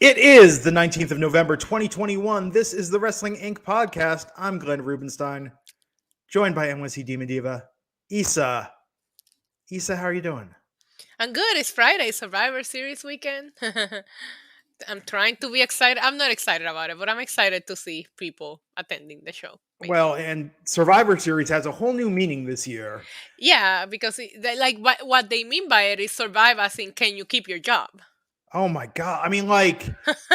It is the 19th of November, 2021. This is the Wrestling Inc. podcast. I'm Glenn Rubenstein, joined by NYC Demon Diva, Issa. Issa, how are you doing? I'm good. It's Friday, Survivor Series weekend. I'm trying to be excited. I'm not excited about it, but I'm excited to see people attending the show, Well, basically. and Survivor Series has a whole new meaning this year. Yeah, because what they mean by it is survive as in can you keep your job? Oh my God. I mean,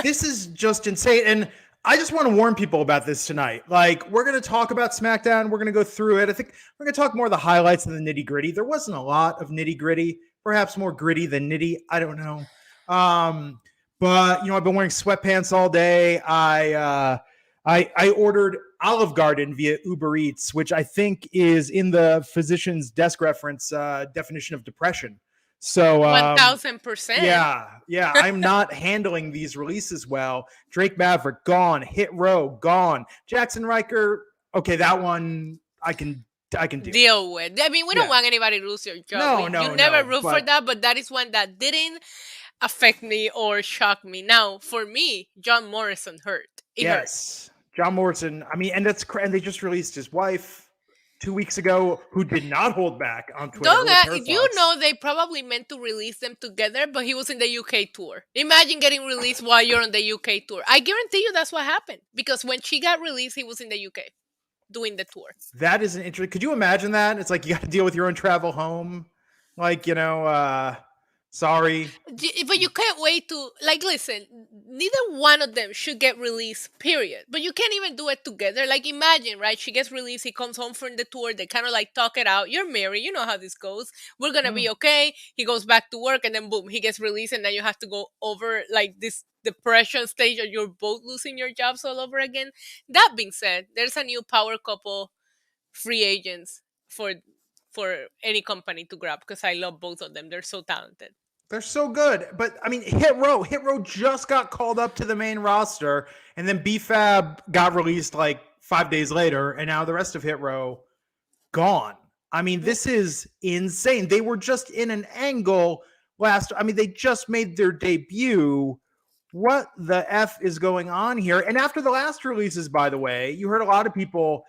this is just insane. And I just want to warn people about this tonight. We're going to talk about SmackDown. We're going to go through it. I think we're going to talk more of the highlights than the nitty gritty. There wasn't a lot of nitty gritty, perhaps more gritty than nitty. I don't know. But I've been wearing sweatpants all day. I ordered Olive Garden via Uber Eats, which I think is in the physician's desk reference definition of depression. So 1000%. yeah, I'm not handling these releases well. Drake Maverick gone, Hit Row gone, Jackson Riker. Okay, that one I can Deal with. I mean, we don't want anybody to lose your job. You never root for that, but that is one that didn't affect me or shock me. Now, for me, John Morrison hurt. Yes, John Morrison. I mean, and and they just released his wife 2 weeks ago, who did not hold back on Twitter. They probably meant to release them together, but he was in the UK tour. Imagine getting released while you're on the UK tour. I guarantee you that's what happened, because when she got released, he was in the UK doing the tour. That is an interesting. Could you imagine that? It's like you got to deal with your own travel home. Sorry. But you can't wait to, listen, neither one of them should get released, period. But you can't even do it together. Imagine, right? She gets released, he comes home from the tour, they kind of talk it out. You're married, you know how this goes. We're going to be okay. He goes back to work, and then boom, he gets released, and then you have to go over this depression stage, or you're both losing your jobs all over again. That being said, there's a new power couple free agents for any company to grab, because I love both of them. They're so talented. They're so good. But I mean, Hit Row just got called up to the main roster, and then B-Fab got released 5 days later, and now the rest of Hit Row gone. I mean, this is insane. They were just in an angle they just made their debut. What the F is going on here? And after the last releases, by the way, you heard a lot of people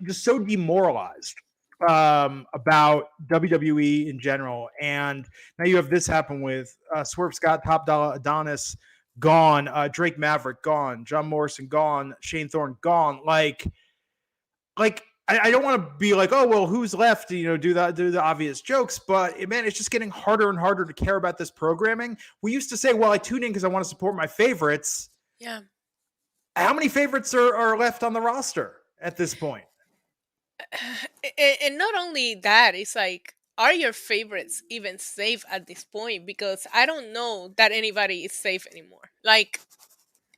just so demoralized about WWE in general. And now you have this happen with Swerve Scott, Top Dollar Adonis gone, Drake Maverick gone, John Morrison gone, Shane Thorne gone. I don't want to be like, oh, well, who's left to, do the obvious jokes, but man, it's just getting harder and harder to care about this programming. We used to say, well, I tune in because I want to support my favorites. Yeah. How many favorites are left on the roster at this point? And not only that, it's are your favorites even safe at this point? Because I don't know that anybody is safe anymore.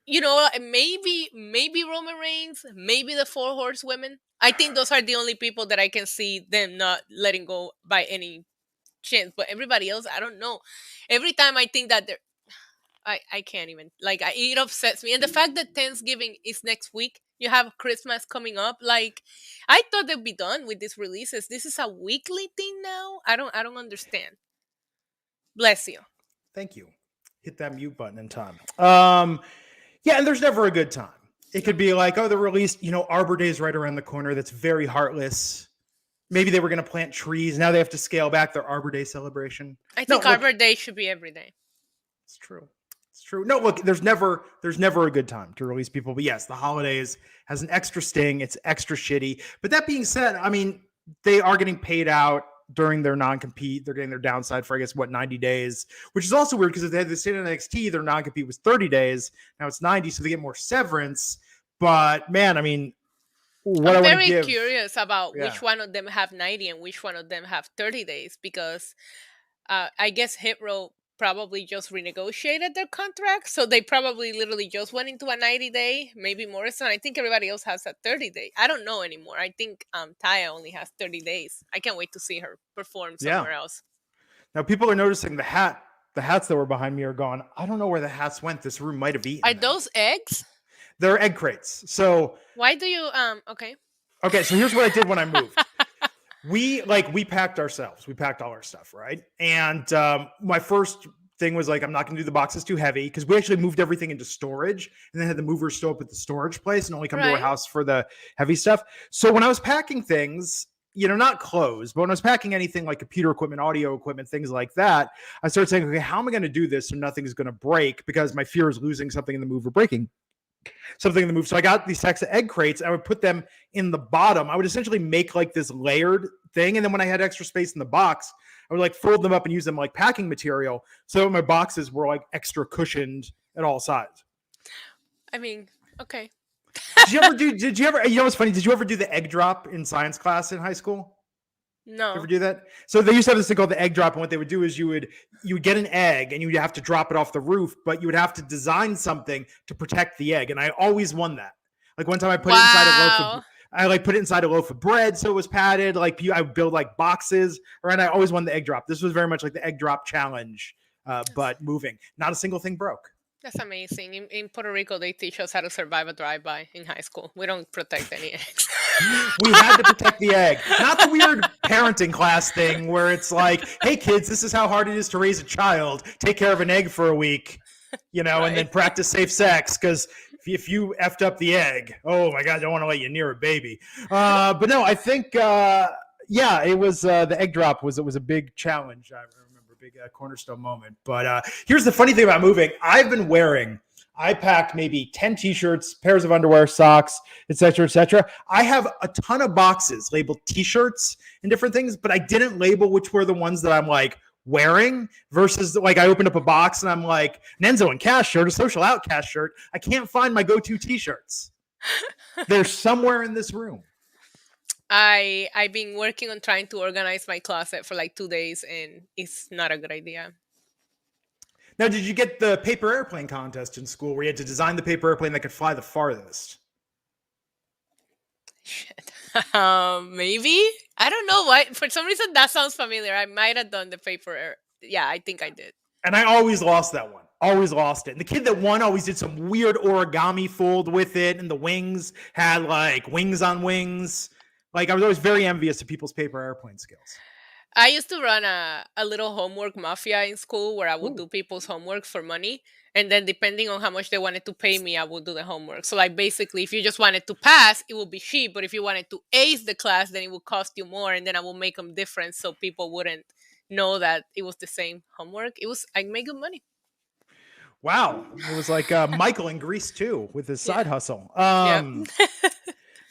Maybe Roman Reigns, maybe the Four Horsewomen. I think those are the only people that I can see them not letting go by any chance. But everybody else, I don't know. Every time I think that I can't even, it upsets me. And the fact that Thanksgiving is next week, you have Christmas coming up. I thought they'd be done with these releases. This is a weekly thing now. I don't understand. Bless you. Thank you. Hit that mute button in time. Yeah, and there's never a good time. It could be like, oh, they're released, Arbor Day's right around the corner. That's very heartless. Maybe they were going to plant trees. Now they have to scale back their Arbor Day celebration. I think Arbor Day should be every day. It's true. It's true. No, look, there's never a good time to release people. But yes, the holidays has an extra sting. It's extra shitty. But that being said, I mean, they are getting paid out during their non-compete. They're getting their downside for, 90 days, which is also weird because if they had the state in NXT, their non-compete was 30 days. Now it's 90, so they get more severance. But man, I mean, I'm very curious about which one of them have 90 and which one of them have 30 days, because I guess Hit Row probably just renegotiated their contract, so they probably literally just went into a 90-day. Maybe Morrison. I think everybody else has a 30-day. I don't know anymore. I think Taya only has 30 days. I can't wait to see her perform somewhere else. Now people are noticing the hats that were behind me are gone. I don't know where the hats went. This room might have eaten Are them. those eggs? They're egg crates. So why do you okay. Okay, so here's what I did when I moved. We packed ourselves. We packed all our stuff, right? And my first thing was like, I'm not going to do the boxes too heavy because we actually moved everything into storage and then had the movers show up at the storage place and only come to our house for the heavy stuff. So when I was packing things, not clothes, but when I was packing anything like computer equipment, audio equipment, things like that, I started saying, okay, how am I going to do this so nothing's going to break? Because my fear is losing something in the move or breaking something in the move. So I got these stacks of egg crates. I would put them in the bottom. I would essentially make like this layered thing. And then when I had extra space in the box, I would like fold them up and use them like packing material. So my boxes were like extra cushioned at all sides. I mean, okay. Did you ever, what's funny? Did you ever do the egg drop in science class in high school? No. Did you ever do that? So they used to have this thing called the egg drop. And what they would do is you would get an egg and you would have to drop it off the roof, but you would have to design something to protect the egg. And I always won that. Like one time I put it inside a loaf of, put it inside a loaf of bread. So it was padded. Like I would build like boxes around. I always won the egg drop. This was very much like the egg drop challenge, but moving. Not a single thing broke. That's amazing. In Puerto Rico, they teach us how to survive a drive-by in high school. We don't protect any eggs. We had to protect the egg. Not the weird parenting class thing where it's like, hey, kids, this is how hard it is to raise a child. Take care of an egg for a week, and then practice safe sex because if you effed up the egg, oh, my God, I don't want to let you near a baby. But no, I think, it was the egg drop was a big challenge. I remember big cornerstone moment. But here's the funny thing about moving. I packed maybe 10 t-shirts, pairs of underwear, socks, etc., etc. I have a ton of boxes labeled t-shirts and different things, but I didn't label which were the ones that I'm like wearing versus like I opened up a box and I'm like an Enzo and Cash shirt, a Social Outcast shirt. I can't find my go-to t-shirts. They're somewhere in this room. I've been working on trying to organize my closet for like 2 days, and it's not a good idea. Now, did you get the paper airplane contest in school where you had to design the paper airplane that could fly the farthest? Shit. Maybe? I don't know why. For some reason, that sounds familiar. I might have done the paper. Yeah, I think I did. And I always lost that one. Always lost it. And the kid that won always did some weird origami fold with it, and the wings had like wings on wings. Like, I was always very envious of people's paper airplane skills. I used to run a little homework mafia in school where I would do people's homework for money. And then depending on how much they wanted to pay me, I would do the homework. So like basically, if you just wanted to pass, it would be cheap. But if you wanted to ace the class, then it would cost you more. And then I would make them different so people wouldn't know that it was the same homework. I made good money. Wow. It was like Michael in Greece too with his side hustle.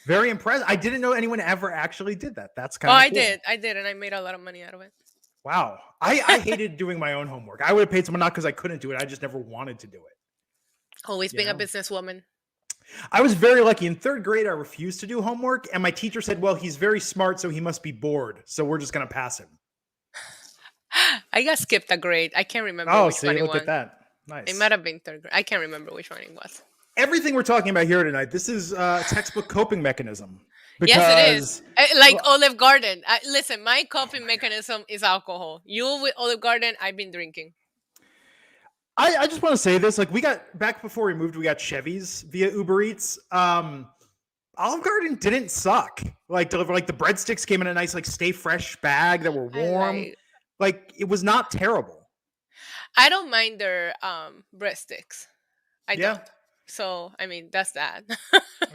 Very impressed. I didn't know anyone ever actually did that. That's kind of cool. I did. And I made a lot of money out of it. Wow. I hated doing my own homework. I would have paid someone not because I couldn't do it. I just never wanted to do it. Always being a businesswoman. I was very lucky. In third grade, I refused to do homework. And my teacher said, well, he's very smart, so he must be bored. So we're just going to pass him. I got skipped a grade. I can't remember which one it was. Look at that. Nice. It might have been third grade. I can't remember which one it was. Everything we're talking about here tonight, this is a textbook coping mechanism. Yes, it is. Like Olive Garden. Listen, my coping mechanism is alcohol. You with Olive Garden, I've been drinking. I just want to say this. Like, we got, back before we moved, we got Chevys via Uber Eats. Olive Garden didn't suck. Like, the breadsticks came in a nice, like, stay fresh bag that were warm. Like, it was not terrible. I don't mind their breadsticks. I don't. So, I mean, that's that.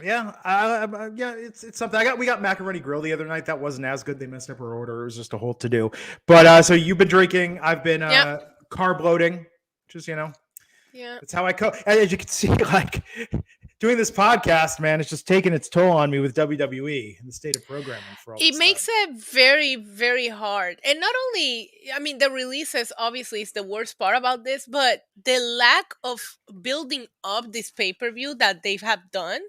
It's something. We got macaroni grill the other night. That wasn't as good. They messed up our order. It was just a whole to do. But so you've been drinking. I've been carb loading. Just, that's how I cope. As you can see, like, doing this podcast, man, it's just taking its toll on me with WWE and the state of programming for all. It makes it very, very hard. And not only, I mean, the releases obviously is the worst part about this, but the lack of building up this pay-per-view that they have done.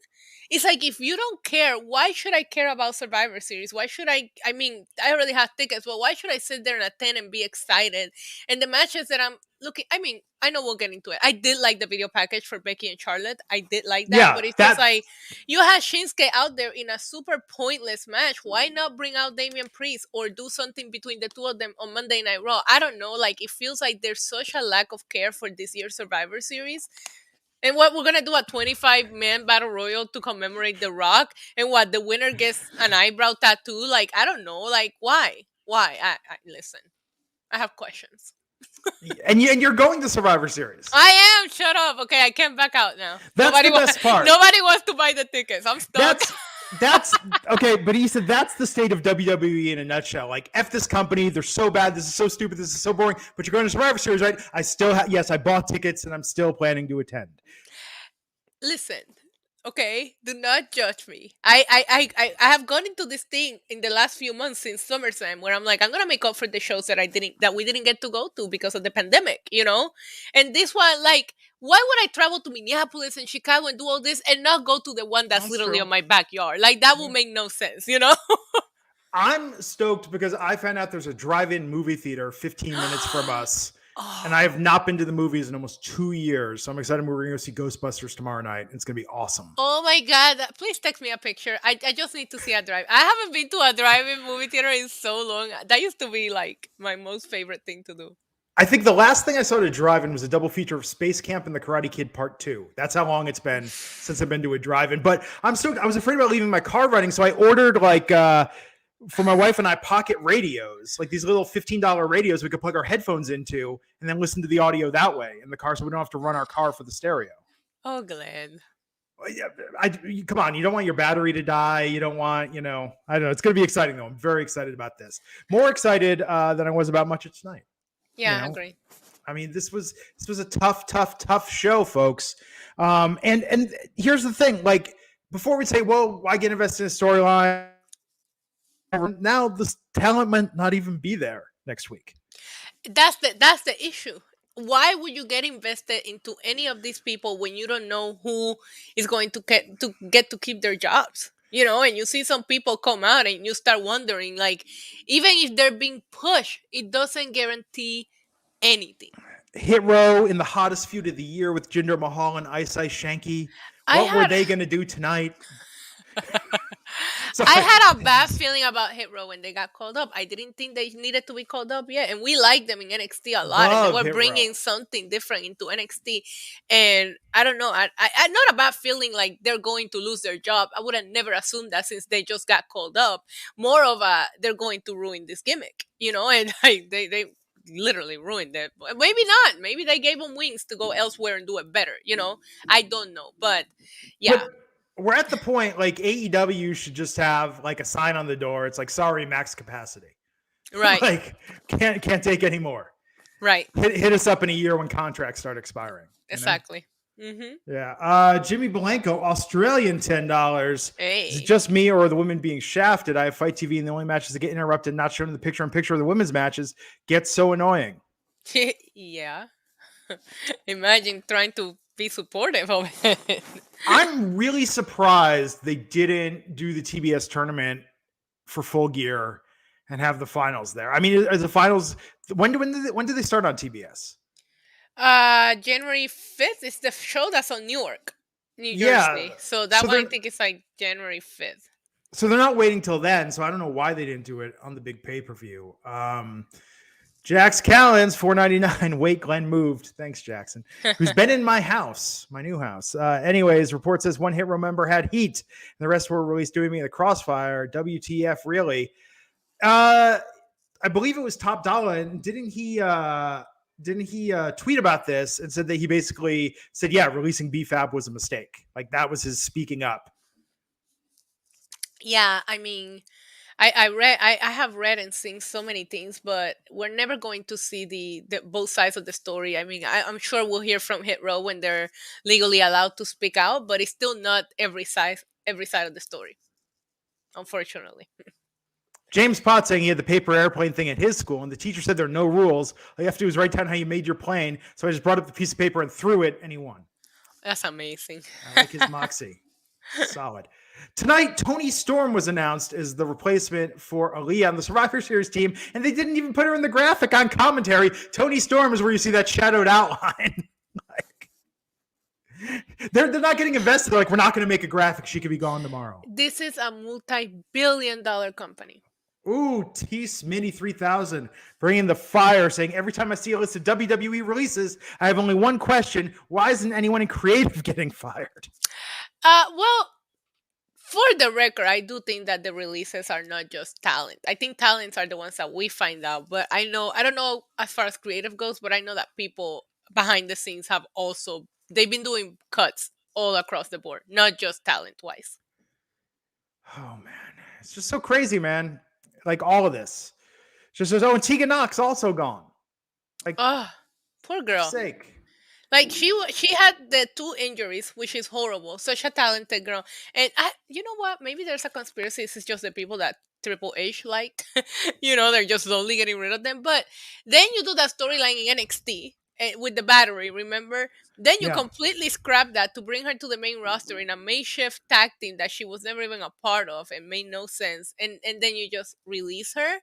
It's like, if you don't care, why should I care about Survivor Series? Why should I mean, I already have tickets, but why should I sit there and attend and be excited? And the matches that I'm looking, I mean, I know we'll get into it. I did like the video package for Becky and Charlotte. I did like that, but it's just like, you had Shinsuke out there in a super pointless match. Why not bring out Damian Priest or do something between the two of them on Monday Night Raw? I don't know. Like, it feels like there's such a lack of care for this year's Survivor Series. And what we're gonna do, a 25-man battle royal to commemorate The Rock, and what the winner gets an eyebrow tattoo? Like, I don't know. Like, why? I listen. I have questions. And you're going to Survivor Series. I am. Shut up. Okay, I can't back out now. That's the best part. Nobody wants to buy the tickets. I'm stuck. That's okay, but he said that's the state of WWE in a nutshell. Like, F this company, they're so bad, this is so stupid, this is so boring, but you're going to Survivor Series, right? I still yes, I bought tickets and I'm still planning to attend. Listen, okay, do not judge me. I have gone into this thing in the last few months since SummerSlam where I'm like, I'm gonna make up for the shows that we didn't get to go to because of the pandemic, you know? And this one, like, why would I travel to Minneapolis and Chicago and do all this and not go to the one that's literally true. on my backyard? Like, that will make no sense, you know? I'm stoked because I found out there's a drive-in movie theater 15 minutes from us. And I have not been to the movies in almost 2 years. So I'm excited we're going to go see Ghostbusters tomorrow night. It's going to be awesome. Oh my God. Please text me a picture. I just need to see a drive. I haven't been to a drive-in movie theater in so long. That used to be like my most favorite thing to do. I think the last thing I saw to drive-in was a double feature of Space Camp and The Karate Kid Part 2. That's how long it's been since I've been to a drive-in. But I'm stoked. I was afraid about leaving my car running, so I ordered for my wife and I pocket radios, like these little $15 radios we could plug our headphones into and then listen to the audio that way in the car, so we don't have to run our car for the stereo. Oh, Glenn. Come on, you don't want your battery to die. You don't want, I don't know. It's going to be exciting though. I'm very excited about this. More excited than I was about much of tonight. Yeah, I agree. I mean, this was a tough show, folks. And here's the thing, like, before we say, well, why get invested in a storyline? Now this talent might not even be there next week. That's the issue. Why would you get invested into any of these people when you don't know who is going to get to keep their jobs? You know, and you see some people come out and you start wondering, like, even if they're being pushed, it doesn't guarantee anything. Hit Row in the hottest feud of the year with Jinder Mahal and Ice Shanky. What were they going to do tonight? I had a bad feeling about Hit Row when they got called up. I didn't think they needed to be called up yet. And we liked them in NXT a lot. And they were bringing something different into NXT. And I don't know. I'm not a bad feeling like they're going to lose their job. I would have never assumed that since they just got called up. More of they're going to ruin this gimmick, you know? And they literally ruined it. Maybe not. Maybe they gave them wings to go elsewhere and do it better, you know? I don't know. But yeah. We're at the point, like, AEW should just have like a sign on the door. It's like, sorry, max capacity. Right. Like, can't take any more. Right. Hit us up in a year when contracts start expiring. Exactly. Mm-hmm. Yeah. Jimmy Blanco, Australian $10. Hey. Is it just me or are the women being shafted? I have Fight TV and the only matches that get interrupted, not shown in the picture-in-picture of the women's matches, gets so annoying. Yeah. Imagine trying to be supportive of it. I'm really surprised they didn't do the TBS tournament for Full Gear and have the finals there. I mean, as the finals, when do they start on TBS? January 5th is the show that's on New Jersey. So that one I think it's like January 5th. So they're not waiting till then. So I don't know why they didn't do it on the big pay-per-view. Jax Callens, $4.99. Wait, Glenn moved. Thanks, Jackson. Who's been in my house, my new house. Anyways, report says one Hit Row member had heat. And the rest were released doing me in the crossfire. WTF, really? I believe it was Top Dollar. And didn't he tweet about this and said that he basically said, yeah, releasing BFAB was a mistake. Like, that was his speaking up. Yeah, I mean, I have read and seen so many things, but we're never going to see the both sides of the story. I mean, I'm sure we'll hear from Hit Row when they're legally allowed to speak out, but it's still not every side of the story, unfortunately. James Potts saying he had the paper airplane thing at his school, and the teacher said there are no rules. All you have to do is write down how you made your plane. So I just brought up the piece of paper and threw it, and he won. That's amazing. I like his moxie. Solid. Tonight, Toni Storm was announced as the replacement for Aaliyah on the Survivor Series team, and they didn't even put her in the graphic on commentary. Toni Storm is where you see that shadowed outline. They're not getting invested. They're like, we're not going to make a graphic. She could be gone tomorrow. This is a multi-billion-dollar company. Ooh, Tease Mini 3000 bringing the fire, saying every time I see a list of WWE releases, I have only one question. Why isn't anyone in creative getting fired? Well, For the record, I do think that the releases are not just talent. I think talents are the ones that we find out. But I don't know as far as creative goes, but I know that people behind the scenes have also, they've been doing cuts all across the board, not just talent wise. Oh man, it's just so crazy, man. Like all of this. Just as and Tegan Knox also gone. Like, Oh, poor for girl. sake. Like she had the two injuries, which is horrible. Such a talented girl, and you know what? Maybe there's a conspiracy. It's just the people that Triple H liked. They're just slowly getting rid of them. But then you do that storyline in NXT with the battery. Remember? Then you Yeah. completely scrap that to bring her to the main roster in a makeshift tag team that she was never even a part of and made no sense. And then you just release her.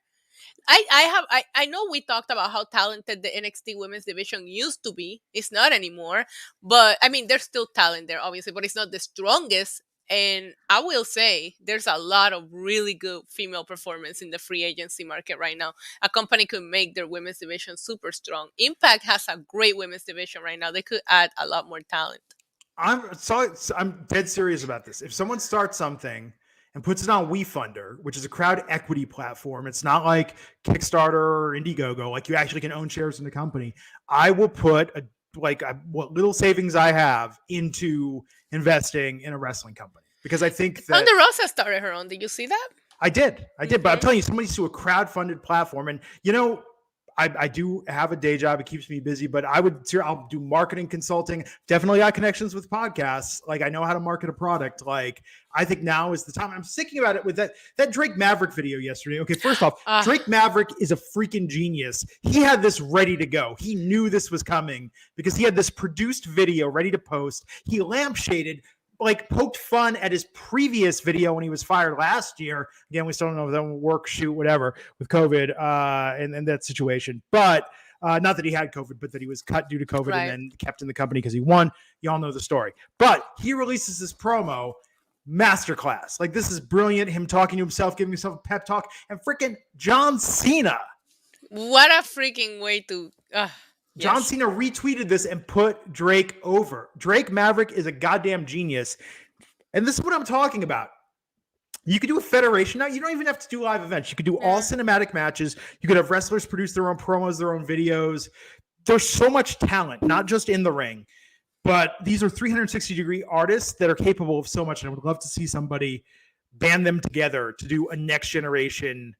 I know we talked about how talented the NXT women's division used to be. It's not anymore. But I mean there's still talent there, obviously, but it's not the strongest. And I will say there's a lot of really good female performance in the free agency market right now. A company could make their women's division super strong. Impact has a great women's division right now. They could add a lot more talent. I'm dead serious about this. If someone starts something and puts it on WeFunder, which is a crowd equity platform, it's not like Kickstarter or Indiegogo. Like you actually can own shares in the company. I will put what little savings I have into investing in a wrestling company because I think that Ronda Rosa started her own. Did you see that? I did. But I'm telling you, somebody's to a crowd-funded platform, and I do have a day job. It keeps me busy, but I'll do marketing consulting. Definitely got connections with podcasts. Like I know how to market a product. Like I think now is the time. I'm thinking about it with that Drake Maverick video yesterday. Okay, first off, Drake Maverick is a freaking genius. He had this ready to go. He knew this was coming because he had this produced video ready to post. He lampshaded, like poked fun at his previous video when he was fired last year. Again, we still don't know if that will work, shoot, whatever with COVID and that situation. But not that he had COVID, but that he was cut due to COVID and then kept in the company because he won. You all know the story. But he releases this promo masterclass. Like this is brilliant. Him talking to himself, giving himself a pep talk, and freaking John Cena. What a freaking way to... John Cena retweeted this and put Drake over. Drake Maverick is a goddamn genius. And this is what I'm talking about. You could do a federation now. You don't even have to do live events. You could do all cinematic matches. You could have wrestlers produce their own promos, their own videos. There's so much talent, not just in the ring, but these are 360-degree artists that are capable of so much. And I would love to see somebody band them together to do a next generation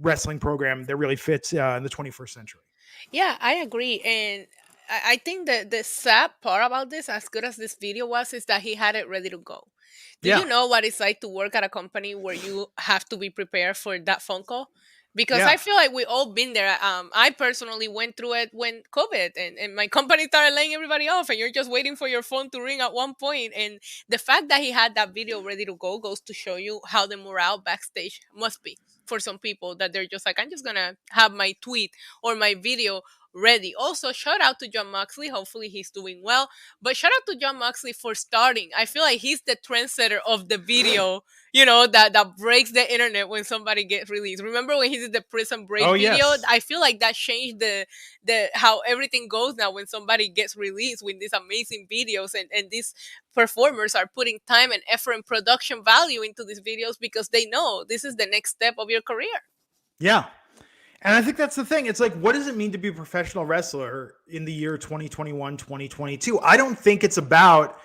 wrestling program that really fits in the 21st century. Yeah, I agree. And I think that the sad part about this, as good as this video was, is that he had it ready to go. Do you know what it's like to work at a company where you have to be prepared for that phone call? Because I feel like we all been there. I personally went through it when COVID and my company started laying everybody off, and you're just waiting for your phone to ring at one point. And the fact that he had that video ready to go goes to show you how the morale backstage must be for some people, that they're just like, I'm just gonna have my tweet or my video ready. Also, shout out to John Moxley. Hopefully he's doing well. But shout out to John Moxley for starting. I feel like he's the trendsetter of the video, that breaks the internet when somebody gets released. Remember when he did the prison break video? Yes. I feel like that changed the how everything goes now when somebody gets released with these amazing videos, and these performers are putting time and effort and production value into these videos because they know this is the next step of your career. Yeah. And I think that's the thing. It's like, what does it mean to be a professional wrestler in the year 2021, 2022? I don't think it's about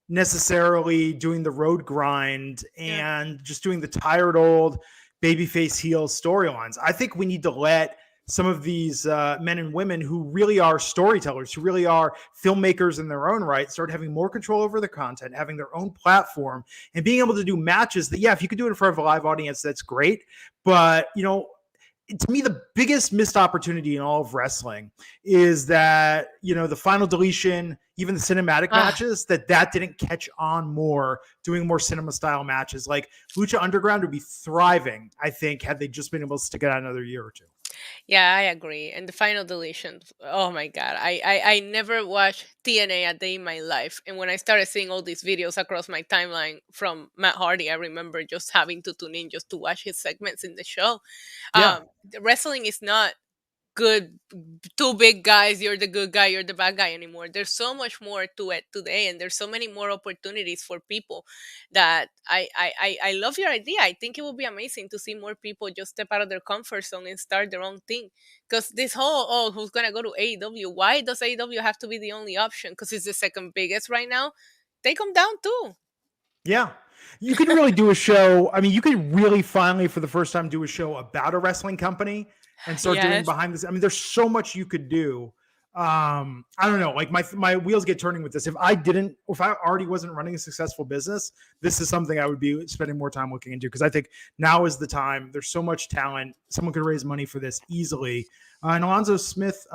necessarily doing the road grind and just doing the tired old babyface heel storylines. I think we need to let some of these men and women who really are storytellers, who really are filmmakers in their own right, start having more control over the content, having their own platform, and being able to do matches that, if you could do it in front of a live audience, that's great. But, to me, the biggest missed opportunity in all of wrestling is that, the final deletion, even the cinematic matches, that didn't catch on more, doing more cinema style matches. Like Lucha Underground would be thriving, I think, had they just been able to stick it out another year or two. Yeah, I agree. And the final deletion, oh my God. I never watched TNA a day in my life. And when I started seeing all these videos across my timeline from Matt Hardy, I remember just having to tune in just to watch his segments in the show. Yeah. Wrestling is not good two big guys, you're the good guy, you're the bad guy anymore. There's so much more to it today, and there's so many more opportunities for people that I love your idea. I think it would be amazing to see more people just step out of their comfort zone and start their own thing. Because this whole, oh, who's gonna go to AEW? Why does AEW have to be the only option? Because it's the second biggest right now. Take them down too. Yeah. You could really do a show. I mean, you could really finally, for the first time, do a show about a wrestling company and start doing Yes. behind this. I mean, there's so much you could do. I don't know. Like my wheels get turning with this. If I already wasn't running a successful business, this is something I would be spending more time looking into, because I think now is the time. There's so much talent. Someone could raise money for this easily. And Alonzo Smith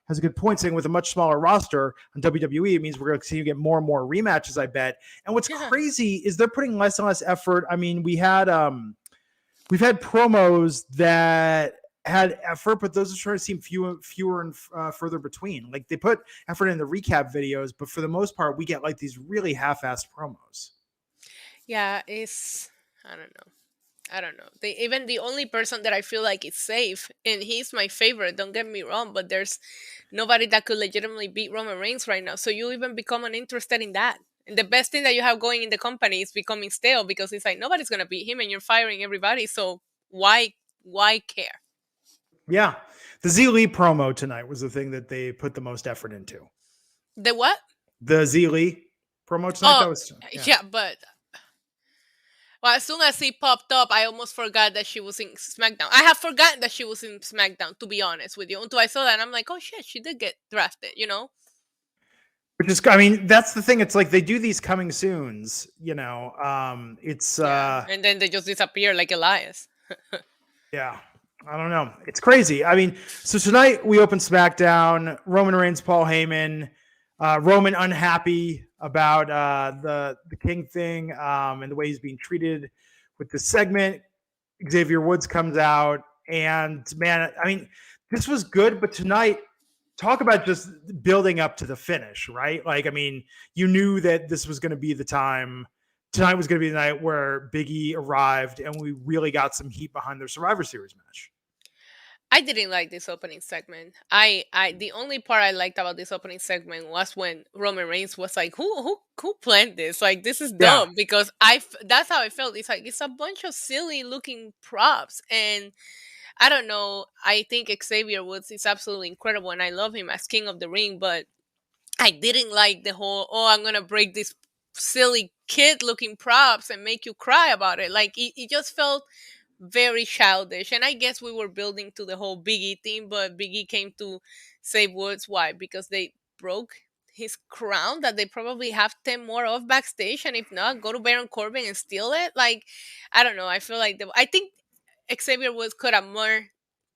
has a good point, saying with a much smaller roster on WWE, it means we're going to see you get more and more rematches, I bet. And what's crazy is they're putting less and less effort. I mean, we've had promos that had effort, but those are starting to seem fewer and further between. Like, they put effort in the recap videos, but for the most part, we get like these really half-assed promos. Yeah, I don't know. Even the only person that I feel like is safe, and he's my favorite, don't get me wrong, but there's nobody that could legitimately beat Roman Reigns right now. So you even become uninterested in that. And the best thing that you have going in the company is becoming stale, because it's like nobody's gonna beat him and you're firing everybody. So why care? Yeah. The Z Lee promo tonight was the thing that they put the most effort into. The what? The Z Lee promo tonight. Oh, yeah, but well, as soon as he popped up, I almost forgot that she was in SmackDown. I have forgotten that she was in SmackDown, to be honest with you. Until I saw that, and I'm like, oh shit, she did get drafted, you know? Which is, I mean, that's the thing. It's like they do these coming soons, you know. And then they just disappear like Elias. Yeah. I don't know. It's crazy. I mean, so tonight we open SmackDown. Roman Reigns, Paul Heyman. Roman unhappy about the King thing and the way he's being treated with this segment. Xavier Woods comes out, and man, I mean, this was good, but tonight, talk about just building up to the finish, right? Like, I mean, you knew that this was going to be the time. Tonight was going to be the night where Big E arrived, and we really got some heat behind their Survivor Series match. I didn't like this opening segment. The only part I liked about this opening segment was when Roman Reigns was like, "Who planned this? Like, this is dumb." Because that's how I felt. It's like it's a bunch of silly looking props, and I don't know. I think Xavier Woods is absolutely incredible, and I love him as King of the Ring. But I didn't like the whole, "Oh, I'm gonna break this silly kid looking props and make you cry about it." Like, it just felt very childish. And I guess we were building to the whole Biggie thing, but Biggie came to save Woods. Why? Because they broke his crown that they probably have 10 more of backstage, and if not, go to Baron Corbin and steal it. Like, I don't know. I feel like I think Xavier Woods could have more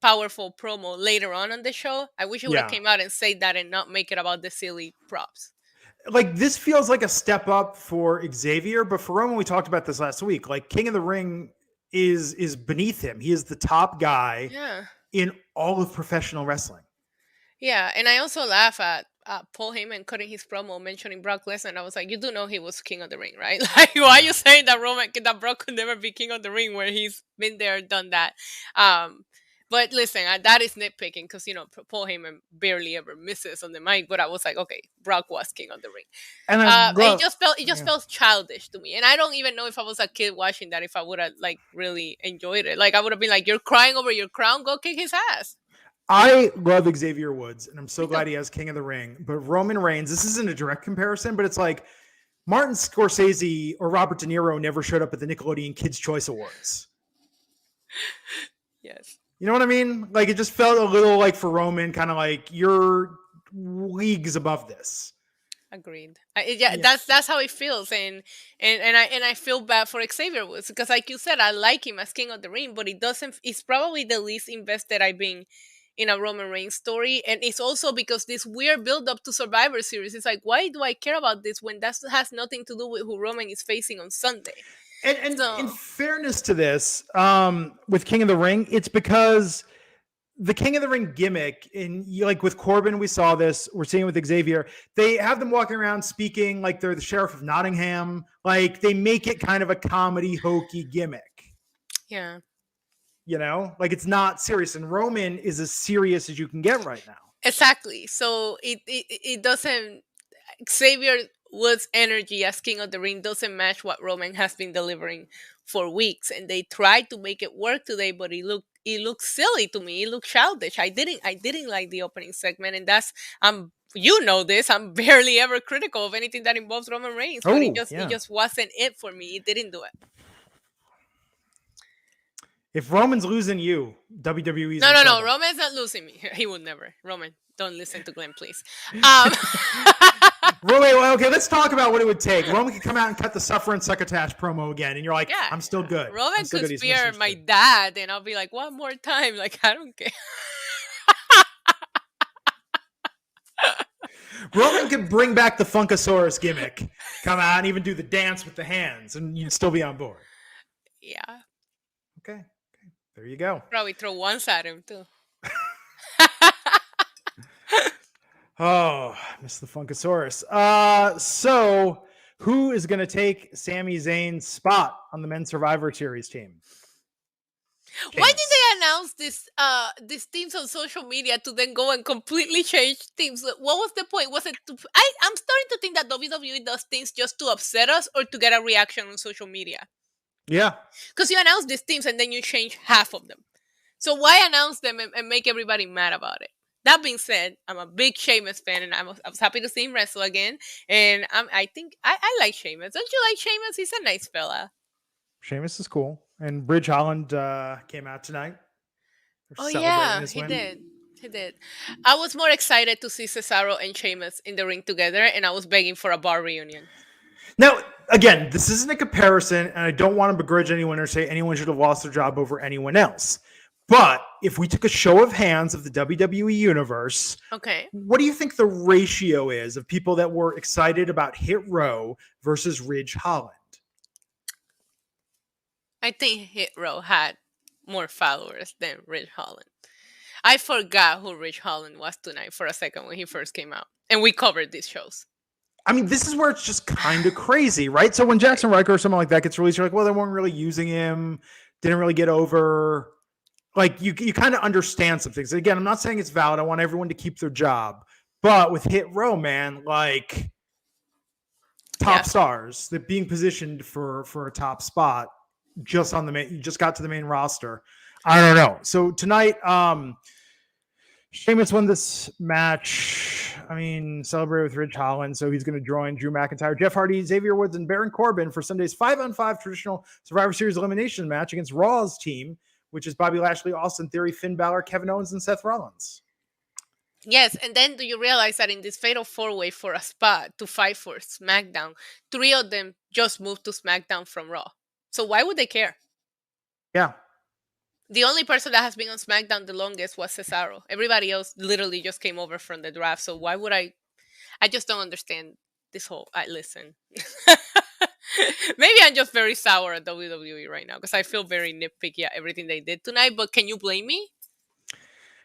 powerful promo later on the show. I wish he would have came out and said that and not make it about the silly props. Like, this feels like a step up for Xavier, but for Roman, we talked about this last week. Like, King of the Ring is beneath him. He is the top guy in all of professional wrestling. Yeah, and I also laugh at Paul Heyman cutting his promo mentioning Brock Lesnar. I was like, you do know he was King of the Ring, right? Like, why are you saying that Brock could never be King of the Ring, where he's been there, done that? But listen, that is nitpicking, because, you know, Paul Heyman barely ever misses on the mic. But I was like, okay, Brock was King of the Ring. And it just felt childish to me. And I don't even know if I was a kid watching that, if I would have like really enjoyed it. Like, I would have been like, you're crying over your crown, go kick his ass. I love Xavier Woods, and I'm so glad he has King of the Ring. But Roman Reigns, this isn't a direct comparison, but it's like Martin Scorsese or Robert De Niro never showed up at the Nickelodeon Kids' Choice Awards. Yes. You know what I mean? Like, it just felt a little like, for Roman, kind of like, you're leagues above this. Agreed. That's how it feels, and I feel bad for Xavier Woods, because, like you said, I like him as King of the Ring, but it's probably the least invested I've been in a Roman Reigns story. And it's also because this weird build up to Survivor Series. It's like, why do I care about this when that has nothing to do with who Roman is facing on Sunday? And so, in fairness to this, with King of the Ring, it's because the King of the Ring gimmick, like with Corbin, we saw this, we're seeing it with Xavier. They have them walking around speaking like they're the Sheriff of Nottingham. Like, they make it kind of a comedy, hokey gimmick. Yeah. You know, like it's not serious, and Roman is as serious as you can get right now. Exactly. So it doesn't. Xavier Woods' energy as King of the Ring doesn't match what Roman has been delivering for weeks, and they tried to make it work today, but it looked silly to me. It looked childish. I didn't like the opening segment, and that's you know this. I'm barely ever critical of anything that involves Roman Reigns, but Oh, it yeah. just wasn't it for me. It didn't do it. If Roman's losing you, WWE's No, in no, no. trouble. Roman's not losing me. He would never. Roman, don't listen to Glenn, please. Um, Wait, okay, let's talk about what it would take. Roman could come out and cut the Suffer and Succotash promo again, and you're like, yeah, I'm still good. Roman I'm still could good. He's spear my misunderstood. dad, and I'll be like, one more time. Like, I don't care. Roman could bring back the Funkasaurus gimmick, come out and even do the dance with the hands, and you'd still be on board. Yeah. Okay. There you go. Probably throw ones at him, too. Oh, miss the Funkasaurus. So who is going to take Sami Zayn's spot on the Men's Survivor Series team? Why did they announce these teams on social media to then go and completely change teams? What was the point? Was it I'm starting to think that WWE does things just to upset us or to get a reaction on social media. Yeah. Because you announce these teams and then you change half of them. So why announce them and make everybody mad about it? That being said, I'm a big Sheamus fan, and I was happy to see him wrestle again. And I think I like Sheamus. Don't you like Sheamus? He's a nice fella. Sheamus is cool. And Bridge Holland came out tonight. Oh yeah, he did. I was more excited to see Cesaro and Sheamus in the ring together, and I was begging for a bar reunion. Now, again, this isn't a comparison, and I don't want to begrudge anyone or say anyone should have lost their job over anyone else. But if we took a show of hands of the WWE universe, okay, what do you think the ratio is of people that were excited about Hit Row versus Ridge Holland? I think Hit Row had more followers than Ridge Holland. I forgot who Ridge Holland was tonight for a second when he first came out. And we covered these shows. I mean, this is where it's just kind of crazy, right? So when Jackson Riker or something like that gets released, you're like, well, they weren't really using him, didn't really get over. Like, you kind of understand some things. Again, I'm not saying it's valid. I want everyone to keep their job. But with Hit Row, man, like, top stars that being positioned for a top spot just on the main, you just got to the main roster. I don't know. So tonight, Sheamus won this match. I mean, celebrate with Ridge Holland. So he's going to join Drew McIntyre, Jeff Hardy, Xavier Woods, and Baron Corbin for Sunday's 5-on-5 traditional Survivor Series elimination match against Raw's team, which is Bobby Lashley, Austin Theory, Finn Balor, Kevin Owens, and Seth Rollins. Yes, and then do you realize that in this fatal four-way for a spot to fight for SmackDown, 3 of them just moved to SmackDown from Raw. So why would they care? Yeah. The only person that has been on SmackDown the longest was Cesaro. Everybody else literally just came over from the draft. So why would I just don't understand this whole, listen. Maybe I'm just very sour at WWE right now because I feel very nitpicky at everything they did tonight, but can you blame me?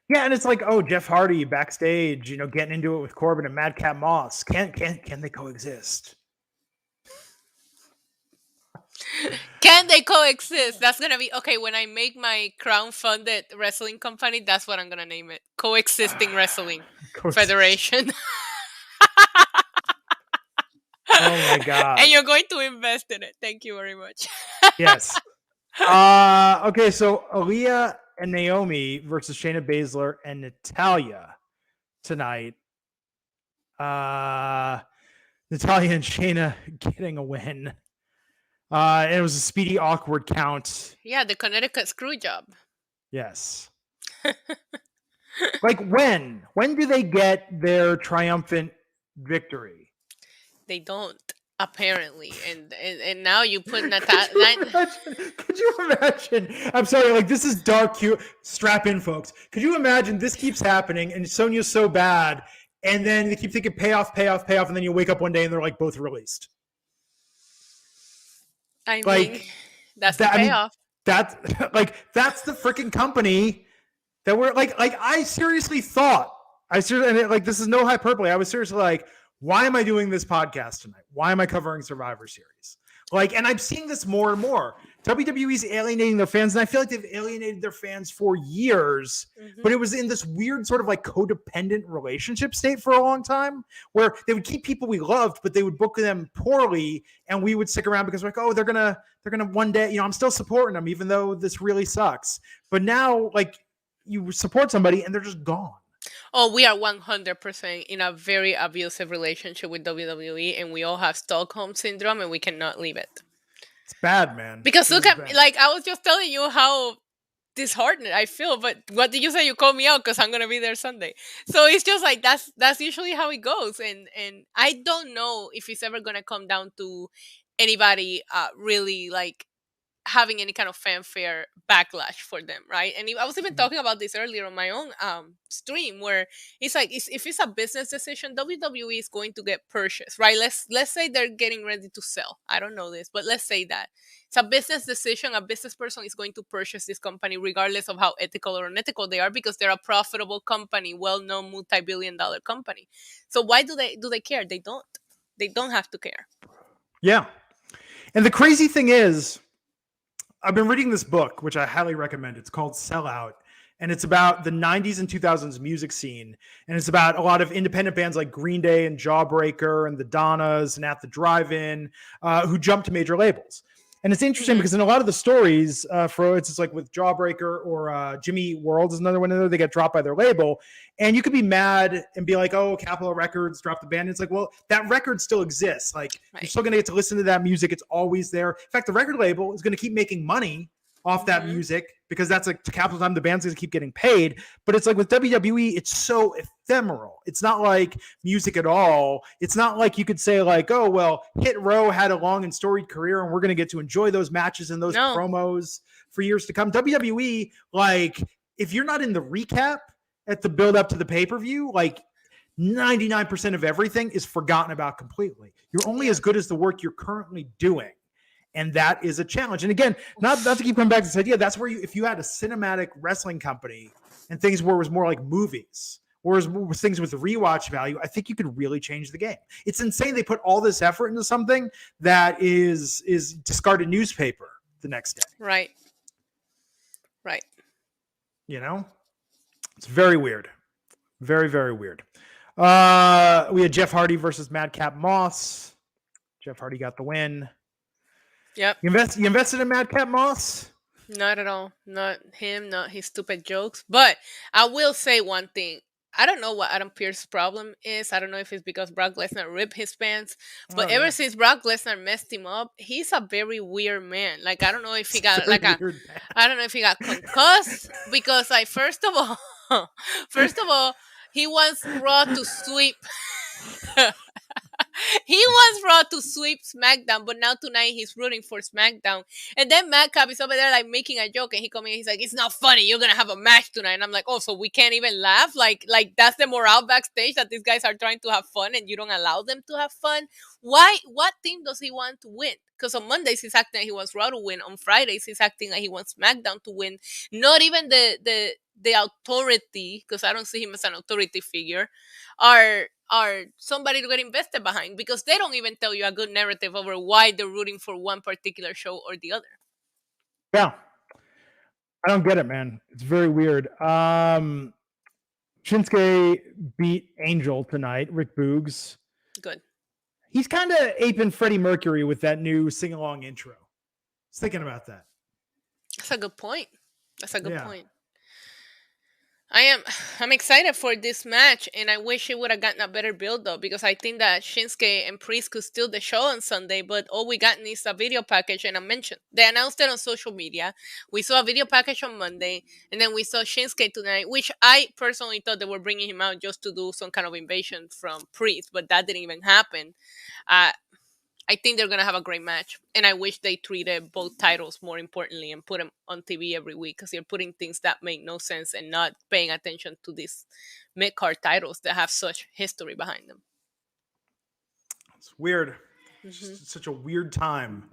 Yeah, and it's like, oh, Jeff Hardy backstage, you know, getting into it with Corbin and Madcap Moss. Can they coexist? Can they coexist? That's gonna be okay. When I make my crowd-funded wrestling company, that's what I'm gonna name it: Coexisting Wrestling Federation. Oh my god! And you're going to invest in it. Thank you very much. Yes. Okay, so Aaliyah and Naomi versus Shayna Baszler and Natalya tonight. Natalya and Shayna getting a win. And it was a speedy, awkward count. Yeah, the Connecticut screw job. Yes. Like when? When do they get their triumphant victory? They don't, apparently. And now you put Natalya. Could you imagine? I'm sorry, like this is dark. Strap in, folks. Could you imagine this keeps happening and Sonya's so bad, and then they keep thinking payoff, and then you wake up one day and they're like both released. I mean, that's the payoff. That's the freaking company that we're like I seriously thought, this is no hyperbole. I was seriously like, why am I doing this podcast tonight? Why am I covering Survivor Series? Like, and I'm seeing this more and more. WWE's alienating their fans, and I feel like they've alienated their fans for years, but it was in this weird sort of like codependent relationship state for a long time where they would keep people we loved, but they would book them poorly, and we would stick around because we're like, oh, they're gonna one day, I'm still supporting them even though this really sucks. But now, like, you support somebody and they're just gone. Oh, we are 100% in a very abusive relationship with WWE, and we all have Stockholm syndrome, and we cannot leave it. It's bad, man. Because look at, like, I was just telling you how disheartened I feel, but what did you say? You called me out because I'm gonna be there Sunday. So it's just like that's usually how it goes, and I don't know if it's ever gonna come down to anybody really like having any kind of fanfare backlash for them, right? And I was even talking about this earlier on my own stream, where it's like if it's a business decision, WWE is going to get purchased, right? Let's say they're getting ready to sell. I don't know this, but let's say that it's a business decision. A business person is going to purchase this company regardless of how ethical or unethical they are, because they're a profitable company, well-known multi-billion-dollar company. So why do they care? They don't have to care. Yeah. And the crazy thing is, I've been reading this book, which I highly recommend. It's called Sellout, and it's about the 90s and 2000s music scene. And it's about a lot of independent bands like Green Day and Jawbreaker and the Donnas and At the Drive-In who jumped to major labels. And it's interesting because in a lot of the stories, for it's like with Jawbreaker or Jimmy World is another one of them, they get dropped by their label. And you could be mad and be like, oh, Capitol Records dropped the band. And it's like, well, that record still exists. Like, you're still going to get to listen to that music. It's always there. In fact, the record label is going to keep making money off that music because that's like Capitol time. The band's going to keep getting paid. But it's like with WWE, it's so ephemeral. It's not like music at all. It's not like you could say like, oh, well, Hit Row had a long and storied career and we're going to get to enjoy those matches and those promos for years to come. WWE, like, if you're not in the recap at the build up to the pay-per-view, like 99% of everything is forgotten about completely. You're only as good as the work you're currently doing. And that is a challenge. And again, not to keep coming back to this idea, that's where if you had a cinematic wrestling company and things where it was more like movies, or it was things with rewatch value, I think you could really change the game. It's insane they put all this effort into something that is discarded newspaper the next day. Right. You know? It's very weird. Very, very weird. We had Jeff Hardy versus Madcap Moss. Jeff Hardy got the win. Yep. You invested in Madcap Moss? Not at all. Not him, not his stupid jokes. But I will say one thing. I don't know what Adam Pearce's problem is. I don't know if it's because Brock Lesnar ripped his pants. But ever since Brock Lesnar messed him up, he's a very weird man. Like, I don't know if he got I don't know if he got concussed. Because, like, first of all, he wants Raw to sweep. He wants Raw to sweep SmackDown, but now tonight he's rooting for SmackDown. And then Madcap is over there like making a joke, and he comes in, he's like, "It's not funny. You're gonna have a match tonight." And I'm like, "Oh, so we can't even laugh? Like that's the morale backstage, that these guys are trying to have fun, and you don't allow them to have fun? Why? What team does he want to win? Because on Mondays he's acting like he wants Raw to win. On Fridays he's acting like he wants SmackDown to win. Not even the authority, because I don't see him as an authority figure, are somebody to get invested behind, because they don't even tell you a good narrative over why they're rooting for one particular show or the other. Yeah. I don't get it, man. It's very weird. Shinsuke beat Angel tonight, Rick Boogs. Good. He's kind of aping Freddie Mercury with that new sing-along intro. I was thinking about that. That's a good point. I'm excited for this match, and I wish it would have gotten a better build up, because I think that Shinsuke and Priest could steal the show on Sunday, but all we got is a video package. And I mentioned they announced it on social media. We saw a video package on Monday, and then we saw Shinsuke tonight, which I personally thought they were bringing him out just to do some kind of invasion from Priest, but that didn't even happen. I think they're going to have a great match. And I wish they treated both titles more importantly and put them on TV every week, because they're putting things that make no sense and not paying attention to these mid-card titles that have such history behind them. It's weird. It's such a weird time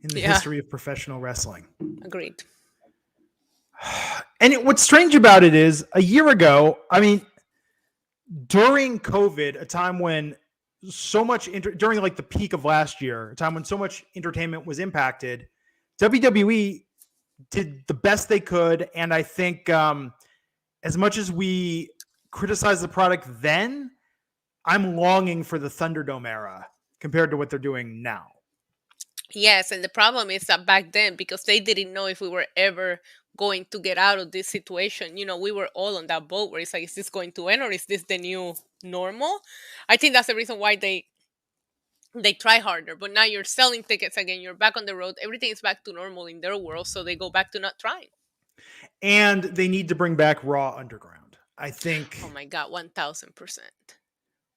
in the history of professional wrestling. Agreed. And what's strange about it is, a year ago, I mean, during COVID, a time when so much during like the peak of last year, a time when so much entertainment was impacted, WWE did the best they could, and I think as much as we criticize the product then, I'm longing for the Thunderdome era compared to what they're doing now. Yes, and the problem is that back then, because they didn't know if we were ever going to get out of this situation, we were all on that boat where it's like, is this going to end or is this the new normal? I think that's the reason why they try harder. But now you're selling tickets again, you're back on the road, everything is back to normal in their world, so they go back to not trying. And they need to bring back Raw Underground. I think. Oh my God, 1000%.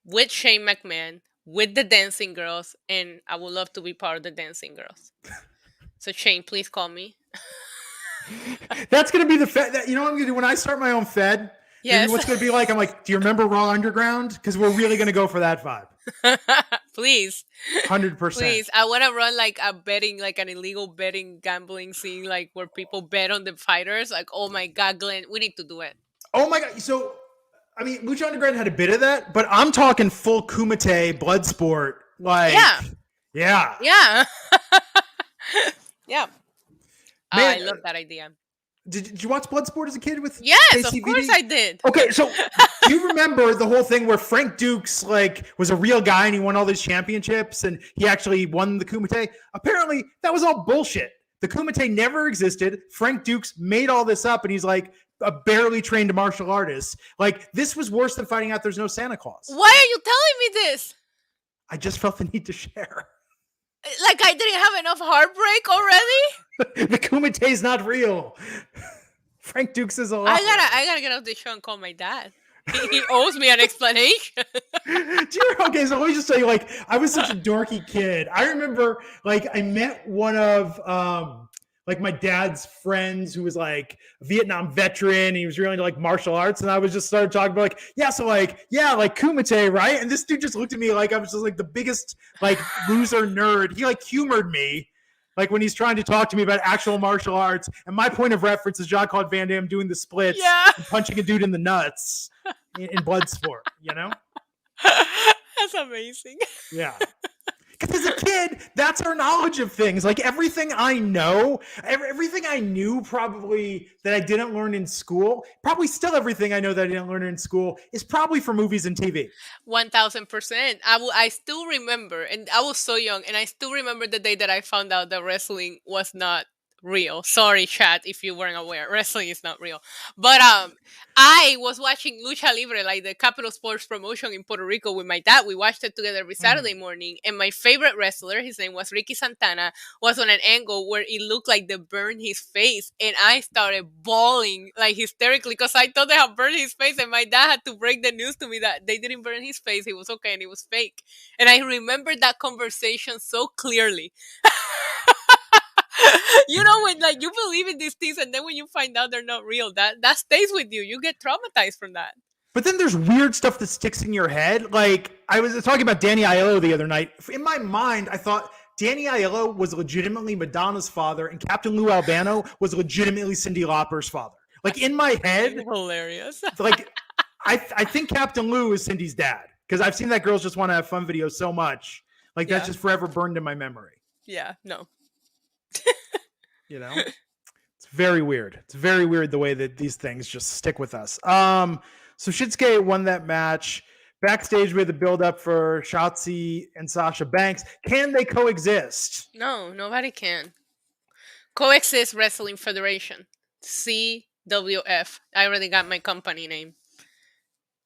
With Shane McMahon, with the dancing girls, and I would love to be part of the dancing girls. So Shane, please call me. That's going to be the Fed. You know what I'm going to do when I start my own Fed? Yes. What's going to be like? I'm like, do you remember Raw Underground? Because we're really going to go for that vibe. Please. 100%. Please. I want to run like a betting, like an illegal betting gambling scene, like where people bet on the fighters. Like, oh my God, Glenn, we need to do it. Oh my God. So, I mean, Lucha Underground had a bit of that, but I'm talking full Kumite blood sport. Like, yeah. Yeah. Yeah. Man, I love that idea. Did you watch Bloodsport as a kid with Yes, KCVD? Of course I did. Okay, so do you remember the whole thing where Frank Dukes was a real guy and he won all these championships and he actually won the Kumite? Apparently, that was all bullshit. The Kumite never existed. Frank Dukes made all this up and he's like a barely trained martial artist. Like, this was worse than finding out there's no Santa Claus. Why are you telling me this? I just felt the need to share. Like I didn't have enough heartbreak already? The Kumite is not real. Frank Dukes is alive. I gotta get off the show and call my dad. He owes me an explanation. Okay, so let me just tell you, like, I was such a dorky kid. I remember, like, I met one of like my dad's friends who was like a Vietnam veteran. And he was really into like martial arts, and I was just started talking about like, like Kumite, right? And this dude just looked at me like I was just like the biggest like loser nerd. He like humored me. Like when he's trying to talk to me about actual martial arts. And my point of reference is Jean-Claude Van Damme doing the splits and punching a dude in the nuts in Bloodsport, you know? That's amazing. Yeah. Because as a kid, that's our knowledge of things. Like everything I know, everything I knew probably that I didn't learn in school, probably still everything I know that I didn't learn in school is probably from movies and TV. 1000%. I still remember, and I was so young, and I still remember the day that I found out that wrestling was not real. Sorry, chat, if you weren't aware. Wrestling is not real. But I was watching Lucha Libre, like the Capital Sports promotion in Puerto Rico with my dad. We watched it together every Saturday morning. And my favorite wrestler, his name was Ricky Santana, was on an angle where it looked like they burned his face. And I started bawling like hysterically because I thought they had burned his face. And my dad had to break the news to me that they didn't burn his face. He was okay and it was fake. And I remember that conversation so clearly. You know, when like you believe in these things and then when you find out they're not real, that stays with you. You get traumatized from that. But then there's weird stuff that sticks in your head. Like I was talking about Danny Aiello the other night. In my mind, I thought Danny Aiello was legitimately Madonna's father and Captain Lou Albano was legitimately Cyndi Lauper's father. Like in my head, hilarious. Like I think Captain Lou is Cindy's dad because I've seen that Girls Just Want to Have Fun video so much. Like that's just forever burned in my memory. Yeah, no. You know, it's very weird. It's very weird the way that these things just stick with us. So Shinsuke won that match. Backstage with the build up for Shotzi and Sasha Banks. Can they coexist? No, nobody can. Coexist Wrestling Federation. CWF. I already got my company name.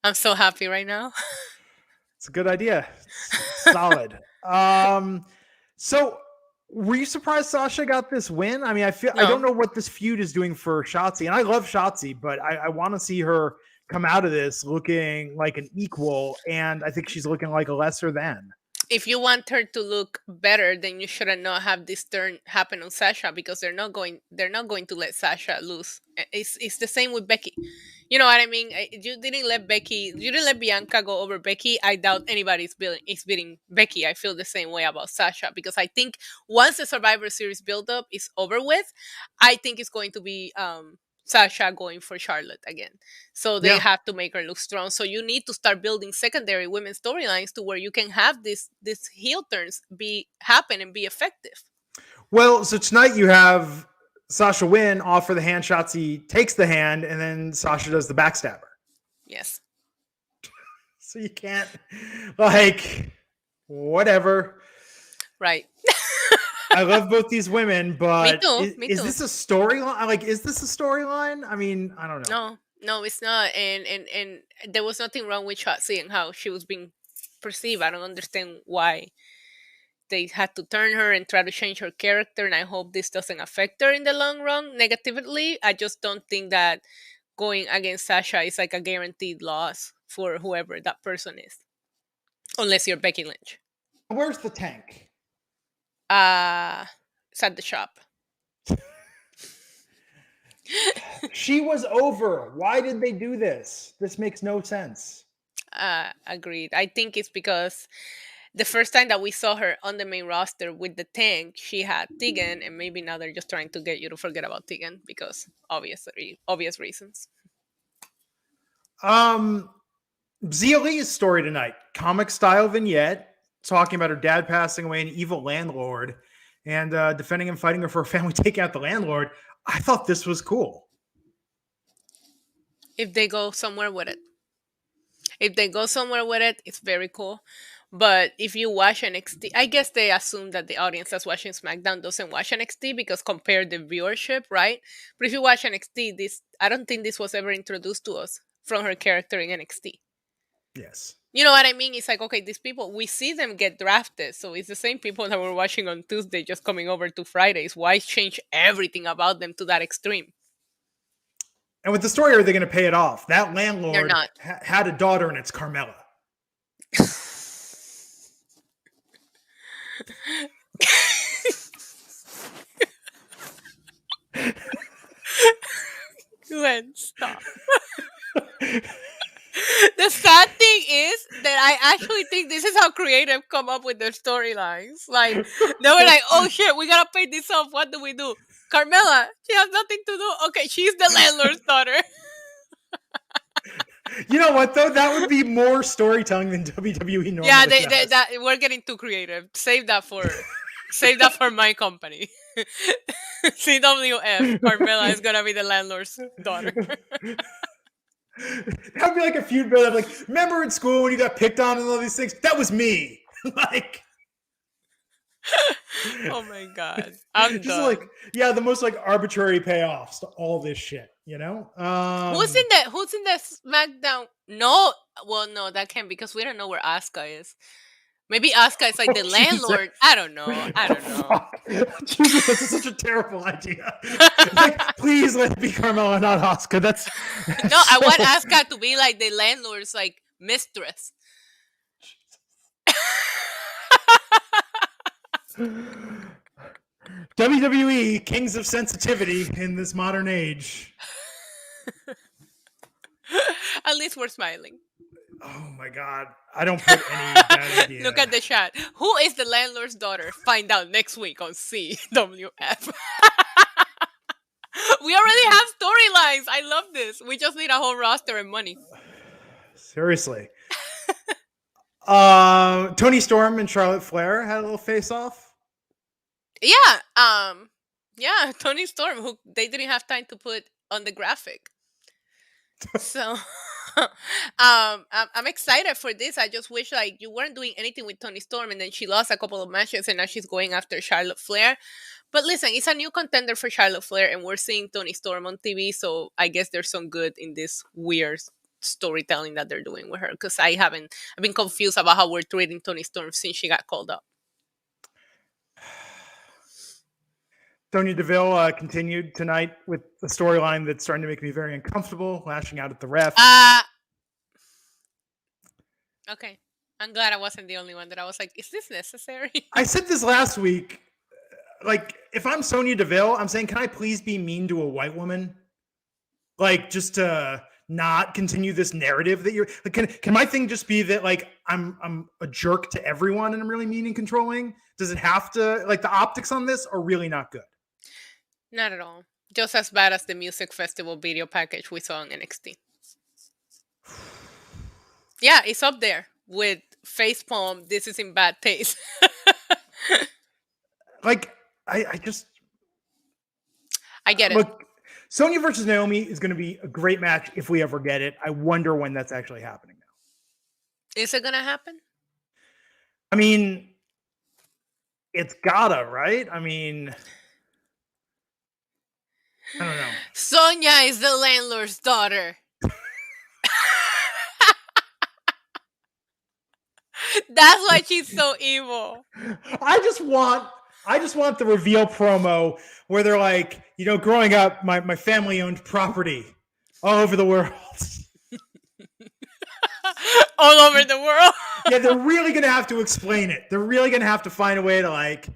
I'm so happy right now. It's a good idea. It's solid. So were you surprised Sasha got this win? I mean, I don't know what this feud is doing for Shotzi, and I love Shotzi, but I want to see her come out of this looking like an equal, and I think she's looking like a lesser than. If you want her to look better, then you should not have this turn happen on Sasha because they're not going to let Sasha lose. It's the same with Becky. You know what I mean? You didn't let Bianca go over Becky. I doubt anybody's beating Becky. I feel the same way about Sasha because I think once the Survivor Series build-up is over with, I think it's going to be Sasha going for Charlotte again. So they have to make her look strong. So you need to start building secondary women's storylines to where you can have these heel turns happen and be effective. Well, so tonight you have Sasha win, offer the hand Shotzi takes the hand, and then Sasha does the backstabber. Yes. So you can't, like, whatever. Right. I love both these women, but Me is too. this a storyline? Like, is this a storyline? I mean, I don't know. No, it's not. And there was nothing wrong with Shotzi and how she was being perceived. I don't understand why they had to turn her and try to change her character, and I hope this doesn't affect her in the long run negatively. I just don't think that going against Sasha is like a guaranteed loss for whoever that person is, unless you're Becky Lynch. Where's the tank? It's at the shop. She was over. Why did they do this? This makes no sense. Agreed. I think it's because the first time that we saw her on the main roster with the tank, she had Tegan, and maybe now they're just trying to get you to forget about Tegan because obvious reasons. Zia Lee's story tonight, comic style vignette, talking about her dad passing away, an evil landlord, and defending and fighting her for her family, taking out the landlord. I thought this was cool. If they go somewhere with it. It's very cool. But if you watch NXT, I guess they assume that the audience that's watching SmackDown doesn't watch NXT because compare the viewership, right? But if you watch NXT, I don't think this was ever introduced to us from her character in NXT. Yes. You know what I mean? It's like, okay, these people, we see them get drafted. So it's the same people that we're watching on Tuesday just coming over to Fridays. Why change everything about them to that extreme? And with the story, are they going to pay it off? That They're landlord not. had a daughter, and it's Carmella. Glenn, stop. The sad thing is that I actually think this is how creative come up with their storylines. Like, they were like, oh shit, we gotta pay this off. What do we do? Carmella, she has nothing to do. Okay, she's the landlord's daughter. You know what, though? That would be more storytelling than WWE normally does. We're getting too creative. Save that for my company. CWF, Carmella is gonna be the landlord's daughter. That would be like a feud build up. Like, remember in school when you got picked on and all these things? That was me. Like, oh my god, I'm just done. like, yeah, the most like arbitrary payoffs to all this shit. You know, Who's in the SmackDown? No, well, no, that can't because we don't know where Asuka is. Maybe Asuka is like the landlord. I don't know. Jesus, that's such a terrible idea. Like, please let it be Carmella, not Asuka. That's no. I want Asuka to be like the landlord's like mistress. WWE Kings of Sensitivity in this modern age. At least we're smiling. Oh my god. I don't put any bad idea. Look at the chat. Who is the landlord's daughter? Find out next week on CWF. We already have storylines. I love this. We just need a whole roster and money. Seriously. Tony Storm and Charlotte Flair had a little face off. Yeah. Yeah, Tony Storm, who they didn't have time to put on the graphic. So I'm excited for this. I just wish like you weren't doing anything with Tony Storm and then she lost a couple of matches and now she's going after Charlotte Flair. But listen, it's a new contender for Charlotte Flair and we're seeing Tony Storm on TV, so I guess there's some good in this weird storytelling that they're doing with her because I've been confused about how we're treating Tony Storm since she got called up. Sonya Deville continued tonight with a storyline that's starting to make me very uncomfortable, lashing out at the ref. Okay. I'm glad I wasn't the only one that I was like, is this necessary? I said this last week. Like, if I'm Sonya Deville, I'm saying, can I please be mean to a white woman? Like, just to not continue this narrative that you're like, can my thing just be that like I'm a jerk to everyone and I'm really mean and controlling? Does it have to, like, the optics on this are really not good? Not at all. Just as bad as the music festival video package we saw on NXT. Yeah, it's up there with facepalm. This is in bad taste. Like, I just I get it. look. Sonya versus Naomi is going to be a great match if we ever get it. I wonder when that's actually happening now. Is it gonna happen? I mean, it's gotta, right? I mean, I don't know. Sonya is the landlord's daughter. That's why she's so evil. I just want the reveal promo where they're like, growing up, my family owned property all over the world. All over the world. Yeah, they're really gonna have to explain it. They're really gonna have to find a way to like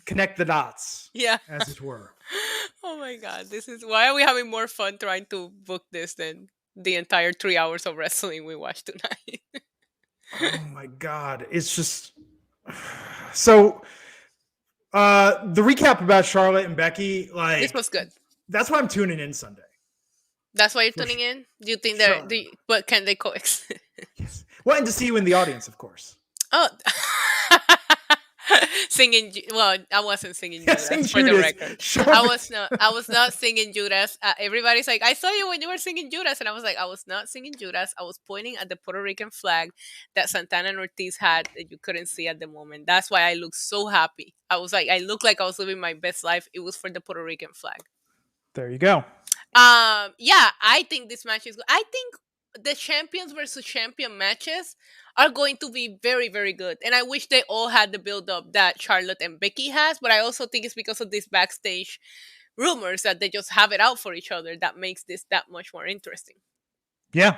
connect the dots. Yeah. As it were. Oh my god, why are we having more fun trying to book this than the entire 3 hours of wrestling we watched tonight? Oh my god, it's just so. The recap about Charlotte and Becky, like this was good. That's why I'm tuning in Sunday. That's why you're tuning in? Do you think but can they coexist? Yes. Well, and to see you in the audience, of course. Oh. Singing, well, I wasn't singing Judas sing for Judas. the record. Sure. I was not singing Judas. Everybody's like, I saw you when you were singing Judas, and I was like, I was not singing Judas. I was pointing at the Puerto Rican flag that Santana and Ortiz had that you couldn't see at the moment. That's why I looked so happy. I was like, I looked like I was living my best life. It was for the Puerto Rican flag. There you go. Yeah, I think this match is good. I think the champions versus champion matches are going to be very, very good. And I wish they all had the build-up that Charlotte and Becky has, but I also think it's because of these backstage rumors that they just have it out for each other that makes this that much more interesting. Yeah.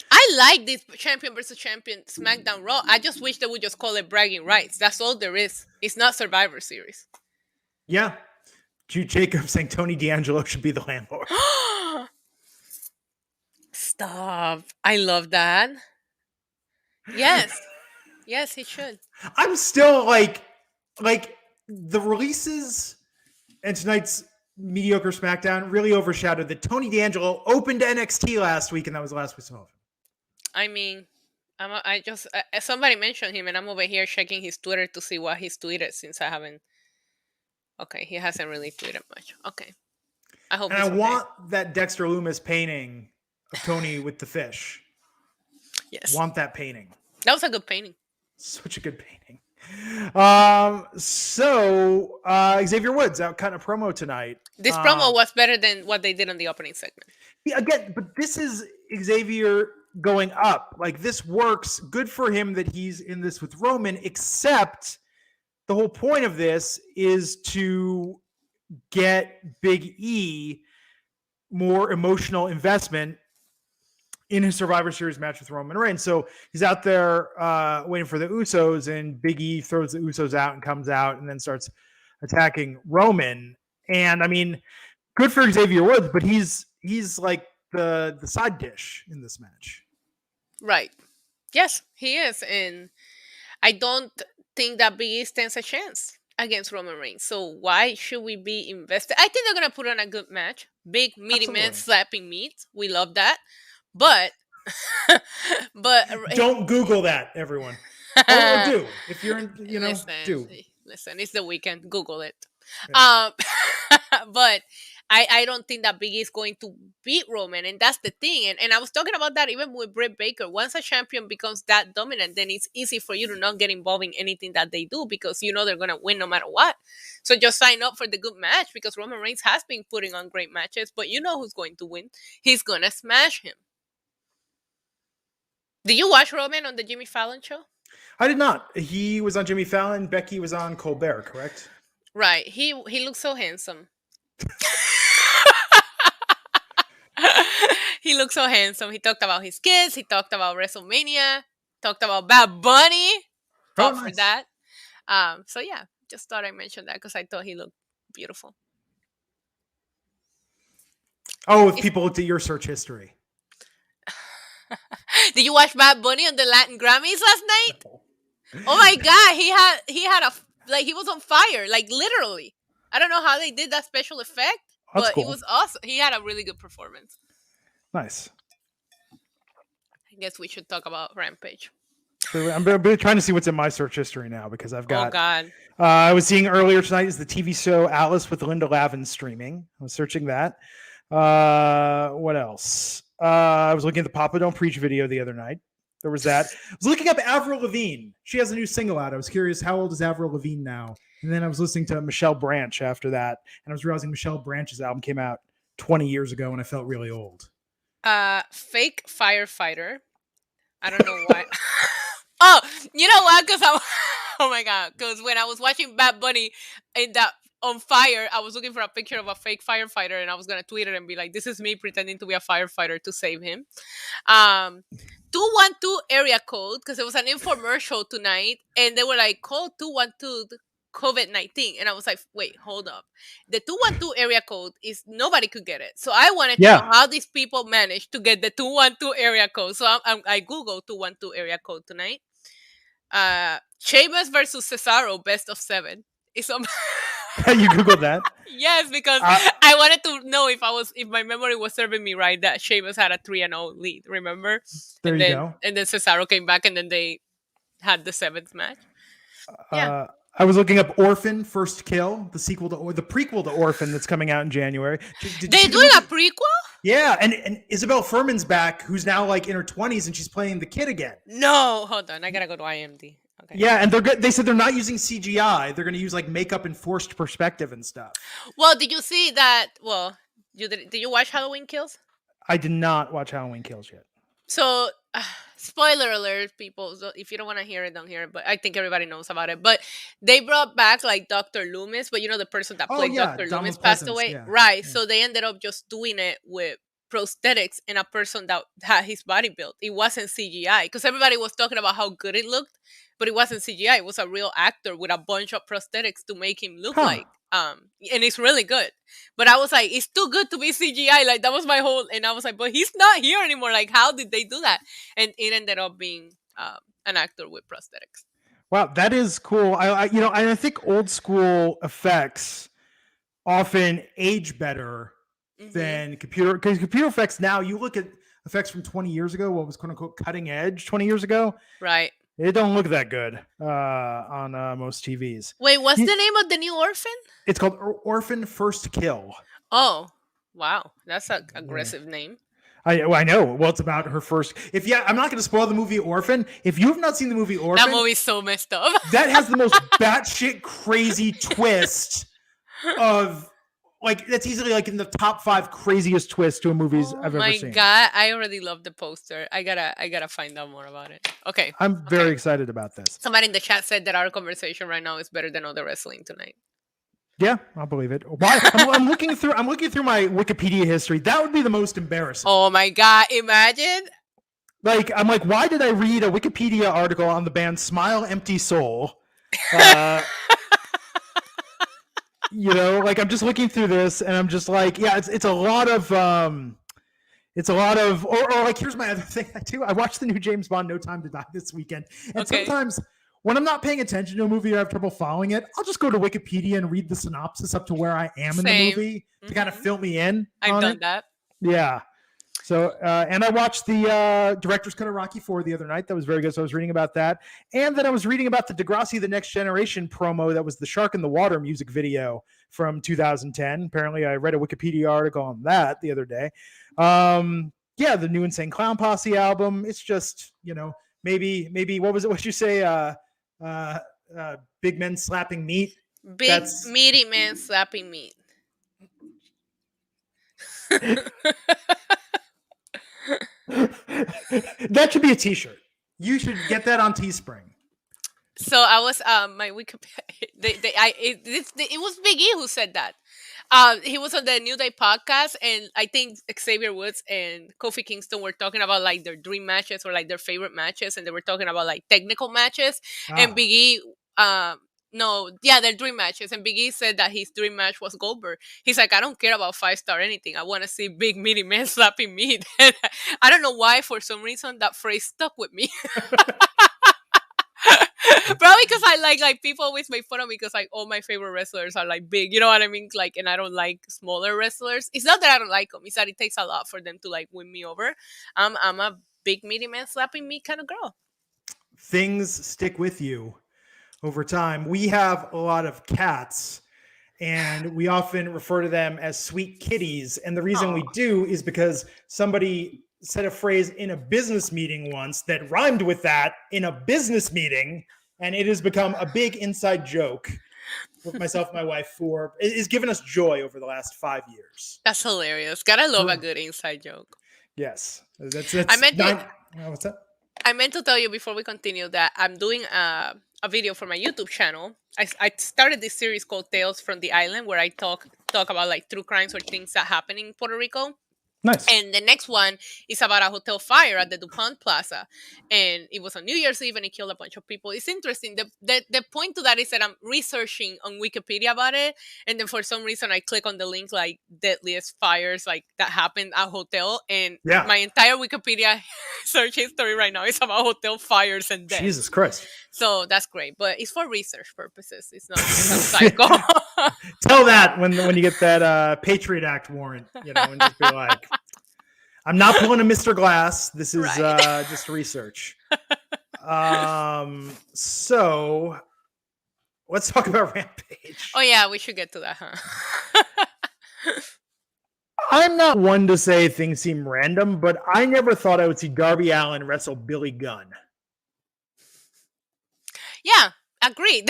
I like this champion versus champion SmackDown Raw. I just wish they would just call it bragging rights. That's all there is. It's not Survivor Series. Yeah. Jude Jacobs saying Tony D'Angelo should be the landlord. Stop. I love that. Yes. Yes, he should. I'm still like the releases and tonight's mediocre SmackDown really overshadowed that Tony D'Angelo opened NXT last week, and that was the last we saw of him. I mean, somebody mentioned him, and I'm over here checking his Twitter to see what he's tweeted since I haven't. Okay, he hasn't really tweeted much. Okay, I hope. And I want that Dexter Lumis painting of Tony with the fish. Yes, want that painting. That was a good painting. Such a good painting. So Xavier Woods out cutting a promo tonight. This promo was better than what they did on the opening segment. Yeah, again, but this is Xavier going up. Like, this works. Good for him that he's in this with Roman, except the whole point of this is to get Big E more emotional investment in his Survivor Series match with Roman Reigns. So he's out there waiting for the Usos, and Big E throws the Usos out and comes out and then starts attacking Roman. And I mean, good for Xavier Woods, but he's like the side dish in this match. Right. Yes, he is. And I don't think that Big E stands a chance against Roman Reigns. So why should we be invested? I think they're going to put on a good match. Big, meaty man slapping meat. We love that. But don't Google that, everyone. Or do if you're in, listen, it's the weekend. Google it. Yeah. But I don't think that Big E is going to beat Roman, and that's the thing. And I was talking about that even with Britt Baker. Once a champion becomes that dominant, then it's easy for you to not get involved in anything that they do because you know they're gonna win no matter what. So just sign up for the good match because Roman Reigns has been putting on great matches, but you know who's going to win. He's gonna smash him. Did you watch Roman on the Jimmy Fallon show? I did not. He was on Jimmy Fallon. Becky was on Colbert, correct? Right. He looks so handsome. He looks so handsome. He talked about his kids. He talked about WrestleMania. Talked about Bad Bunny. Fought for that. So yeah, just thought I'd mention that because I thought he looked beautiful. Oh, if people looked at your search history. Did you watch Bad Bunny on the Latin Grammys last night? No. Oh my God, he had he was on fire, like literally. I don't know how they did that special effect, but cool. It was awesome. He had a really good performance. Nice. I guess we should talk about Rampage. I'm trying to see what's in my search history now because I've got I was seeing earlier tonight is the TV show Alice with Linda Lavin streaming. I was searching that. What else? I was looking at the Papa Don't Preach video the other night. There was that. I was looking up Avril Lavigne. She has a new single out. I was curious, how old is Avril Lavigne now? And then I was listening to Michelle Branch after that. And I was realizing Michelle Branch's album came out 20 years ago and I felt really old. Fake firefighter. I don't know why. Oh, you know what? Because oh my god! Because when I was watching Bad Bunny in that on fire, I was looking for a picture of a fake firefighter, and I was gonna tweet it and be like, "This is me pretending to be a firefighter to save him." 212 area code, because it was an infomercial tonight, and they were like, "Call 212 COVID-19," and I was like, "Wait, hold up." The 212 area code is nobody could get it, so I wanted to know how these people managed to get the 212 area code. So I googled 212 area code tonight. Sheamus versus Cesaro, best of 7. It's on. You googled that? Yes, because I wanted to know if my memory was serving me right, that Sheamus had a 3-0 lead. Remember? There you go. And then Cesaro came back, and then they had the 7th match. Yeah. I was looking up Orphan First Kill, the prequel to Orphan that's coming out in January. They doing a prequel? Yeah, and Isabel Furman's back, who's now like in her 20s, and she's playing the kid again. No, hold on, I gotta go to IMDb. Okay. Yeah, and they said they're not using CGI. They're going to use like makeup and forced perspective and stuff. Well, did you see that? Well, did you watch Halloween Kills? I did not watch Halloween Kills yet. So, spoiler alert, people. So if you don't want to hear it, don't hear it. But I think everybody knows about it. But they brought back like Dr. Loomis, but the person that played Dr. Loomis passed away. Yeah. Right. Yeah. So they ended up just doing it with prosthetics and a person that had his body built. It wasn't CGI, because everybody was talking about how good it looked, but it wasn't CGI. It was a real actor with a bunch of prosthetics to make him look like. And it's really good. But I was like, it's too good to be CGI. Like, that was my whole, and I was like, but he's not here anymore. Like, how did they do that? And it ended up being an actor with prosthetics. Wow, that is cool. I think old school effects often age better than computer, because computer effects now, you look at effects from 20 years ago, what was quote unquote cutting edge 20 years ago. Right. It don't look that good on most TVs. Wait, what's the name of the new Orphan? It's called Orphan First Kill. Oh, wow. That's an aggressive name. I know. Well, it's about her first. I'm not going to spoil the movie Orphan. If you have not seen the movie Orphan, that movie's so messed up. That has the most batshit crazy twist of, like, that's easily like in the top 5 craziest twists to a movies I've ever seen. My God, I already love the poster. I gotta find out more about it. Okay. I'm very excited about this. Somebody in the chat said that our conversation right now is better than all the wrestling tonight. Yeah, I'll believe it. Why? I'm looking through my Wikipedia history. That would be the most embarrassing. Oh my God, imagine. I'm like, why did I read a Wikipedia article on the band Smile Empty Soul? I'm just looking through this and I'm just like, yeah, it's a lot of like, here's my other thing too. I watched the new James Bond No Time to Die this weekend. And sometimes when I'm not paying attention to a movie or I have trouble following it, I'll just go to Wikipedia and read the synopsis up to where I am in the movie to kind of fill me in. I've done that. Yeah. So, and I watched the director's cut of Rocky IV the other night. That was very good. So I was reading about that. And then I was reading about the Degrassi The Next Generation promo that was the Shark in the Water music video from 2010. Apparently, I read a Wikipedia article on that the other day. The new Insane Clown Posse album. It's just, maybe what was it? What'd you say? Big men slapping meat. Meaty men slapping meat. That should be a t-shirt. You should get that on Teespring. So I was my Wikipedia. It was Big E who said that. He was on the New Day podcast, and I think Xavier Woods and Kofi Kingston were talking about like their dream matches or like their favorite matches, and they were talking about like technical matches. And Big E, their dream matches. And Big E said that his dream match was Goldberg. He's like, I don't care about 5-star anything. I want to see big meaty men slapping meat. And I don't know why, for some reason, that phrase stuck with me. Probably because I like people always make fun of me because like all my favorite wrestlers are like big, you know what I mean? Like, and I don't like smaller wrestlers. It's not that I don't like them; it's that it takes a lot for them to like win me over. I'm a big meaty man slapping meat kind of girl. Things stick with you over time. We have a lot of cats, and we often refer to them as sweet kitties. And the reason we do is because somebody said a phrase in a business meeting once that rhymed with that in a business meeting, and it has become a big inside joke with myself and my wife for it has given us joy over the last 5 years. That's hilarious. Gotta love a good inside joke. Yes. That's I meant to, what's that? I meant to tell you before we continue that I'm doing a video for my YouTube channel. I started this series called Tales from the Island, where I talk about like true crimes or things that happen in Puerto Rico. Nice. And the next one is about a hotel fire at the DuPont Plaza. And it was on New Year's Eve and it killed a bunch of people. It's interesting. The point to that is that I'm researching on Wikipedia about it. And then for some reason I click on the link like deadliest fires like that happened at a hotel. And my entire Wikipedia search history right now is about hotel fires and death. Jesus Christ. So that's great. But it's for research purposes. It's not psycho. Tell that when you get that Patriot Act warrant, and just be like, I'm not pulling a Mr. Glass. This is just research. So let's talk about Rampage. Oh yeah, we should get to that, huh? I'm not one to say things seem random, but I never thought I would see Darby Allin wrestle Billy Gunn. Yeah, agreed.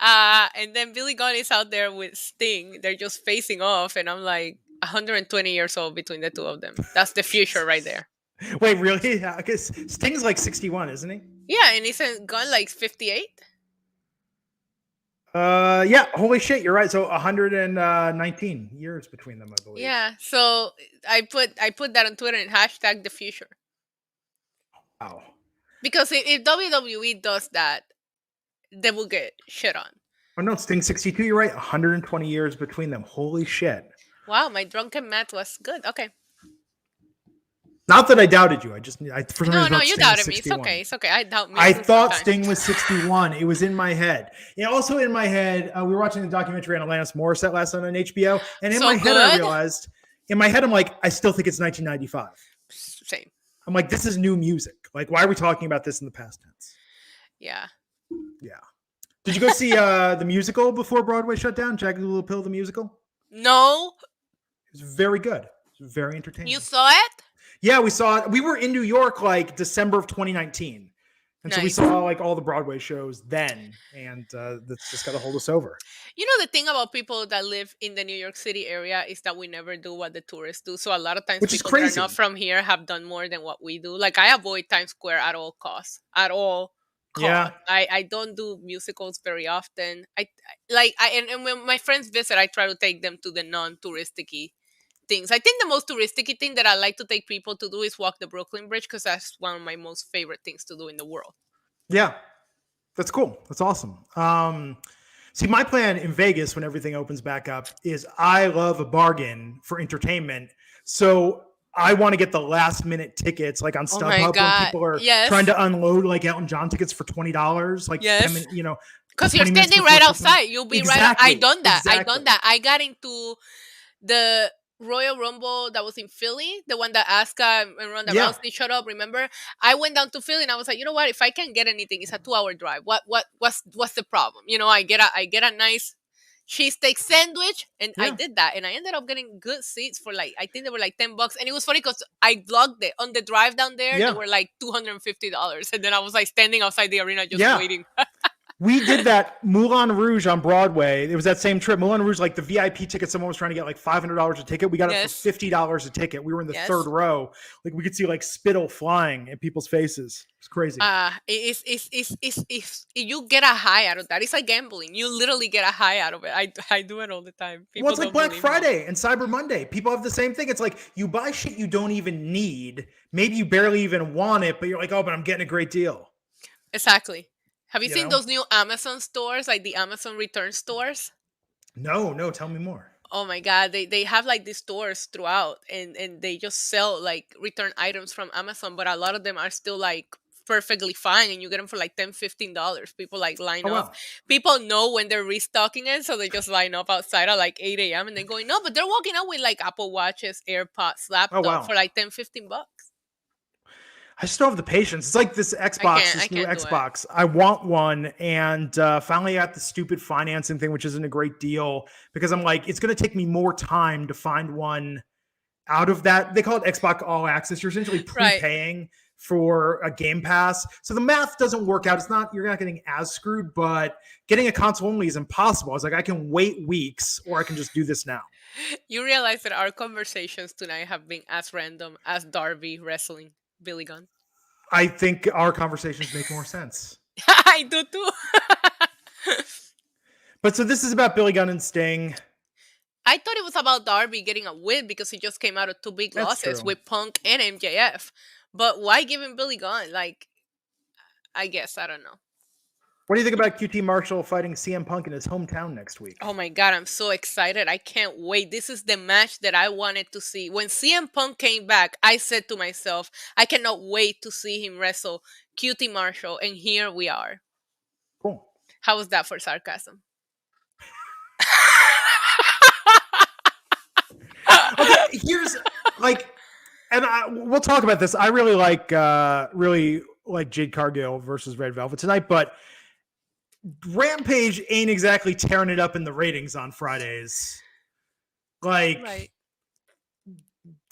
And then Billy Gunn is out there with Sting. They're just facing off, and I'm like 120 years old between the two of them. That's the future right there. Wait, really? Because Sting's like 61, isn't he? Yeah, and isn't Gunn like 58? Yeah. Holy shit, you're right. So 119 years between them, I believe. Yeah. So I put that on Twitter and hashtag the future. Wow. Because if WWE does that, they will get shit on. Oh no, Sting 62. You're right. 120 years between them. Holy shit. Wow, my drunken math was good. Okay. Not that I doubted you. For some reason, you doubted me. It's okay. I doubt me. I thought Sting was 61. It was in my head. Also in my head, we were watching the documentary on Alanis Morissette last night on HBO, and in my head, I realized. In my head, I'm like, I still think it's 1995. Same. I'm like, this is new music. Like, why are we talking about this in the past tense? Yeah. Yeah. Did you go see the musical before Broadway shut down? Jagged Little Pill, the musical? No. It was very good. It was very entertaining. You saw it? Yeah, we saw it. We were in New York like December of 2019. And so we saw like all the Broadway shows then. And that's just got to hold us over. You know, the thing about people that live in the New York City area is that we never do what the tourists do. So a lot of times people that are not from here have done more than what we do. Like I avoid Times Square at all costs. At all costs. Yeah. I don't do musicals very often. And when my friends visit, I try to take them to the non-touristic-y things. I think the most touristic thing that I like to take people to do is walk the Brooklyn Bridge because that's one of my most favorite things to do in the world. Yeah, that's cool. That's awesome. See, my plan in Vegas when everything opens back up is I love a bargain for entertainment. So I want to get the last minute tickets like on StubHub when people are trying to unload like Elton John tickets for $20. Like, because you're standing right outside. You'll be right. I done that. I got into the Royal Rumble that was in Philly, the one that Asuka and Ronda Rousey shut up. Remember, I went down to Philly and I was like, you know what? If I can't get anything, it's a 2-hour drive. What's the problem? I get a nice cheesesteak sandwich, and I did that, and I ended up getting good seats for like I think they were like $10, and it was funny because I vlogged it on the drive down there. They were like $250, and then I was like standing outside the arena just waiting. We did that Moulin Rouge on Broadway. It was that same trip. Moulin Rouge, like the VIP ticket, someone was trying to get like $500 a ticket. We got it for $50 a ticket. We were in the third row. Like we could see like spittle flying in people's faces. It's crazy. You get a high out of that. It's like gambling. You literally get a high out of it. I do it all the time. It's like Black Friday and Cyber Monday. People have the same thing. It's like you buy shit you don't even need. Maybe you barely even want it, but you're like, oh, but I'm getting a great deal. Exactly. Have you seen those new Amazon stores, like the Amazon return stores? No. Tell me more. Oh my God. They have like these stores throughout and they just sell like return items from Amazon, but a lot of them are still like perfectly fine and you get them for like $10, $15. People like line up. Wow. People know when they're restocking it, so they just line up outside at like 8 a.m. and they're going, no, but they're walking out with like Apple Watches, AirPods, laptop for like $10, $15. I just don't have the patience. It's like this Xbox, this new Xbox. I want one, and finally got the stupid financing thing, which isn't a great deal because I'm like, it's going to take me more time to find one out of that. They call it Xbox All Access. You're essentially prepaying for a Game Pass, so the math doesn't work out. You're not getting as screwed, but getting a console only is impossible. I was like, I can wait weeks, or I can just do this now. You realize that our conversations tonight have been as random as Darby wrestling Billy Gunn. I think our conversations make more sense. I do too. But so this is about Billy Gunn and Sting. I thought it was about Darby getting a win because he just came out of 2 big losses with Punk and MJF. But why give him Billy Gunn? Like, I guess, I don't know. What do you think about QT Marshall fighting CM Punk in his hometown next week? Oh my God, I'm so excited. I can't wait. This is the match that I wanted to see. When CM Punk came back, I said to myself, I cannot wait to see him wrestle QT Marshall. And here we are. Cool. How was that for sarcasm? Okay, here's like, and we'll talk about this. I really like Jade Cargill versus Red Velvet tonight, but Rampage ain't exactly tearing it up in the ratings on Fridays. Like,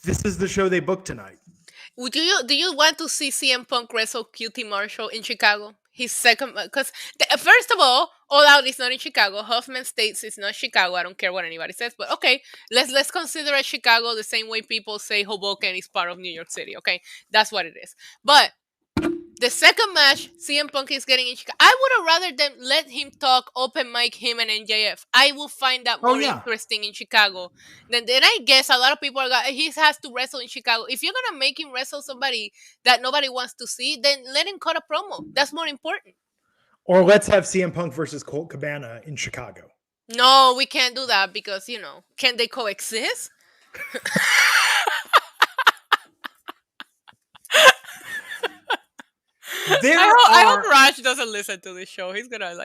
this is the show they booked tonight. Do you want to see CM Punk wrestle QT Marshall in Chicago? His second, because first of all Out is not in Chicago. Huffman States is not Chicago. I don't care what anybody says, but okay, let's consider it Chicago the same way people say Hoboken is part of New York City. Okay, that's what it is. But the second match, CM Punk is getting in Chicago. I would have rather them let him talk open mic, him and MJF. I will find that more interesting in Chicago. Then I guess a lot of people are he has to wrestle in Chicago. If you're gonna make him wrestle somebody that nobody wants to see, then let him cut a promo. That's more important. Or let's have CM Punk versus Colt Cabana in Chicago. No, we can't do that because, can they coexist? I hope Raj doesn't listen to this show. He's gonna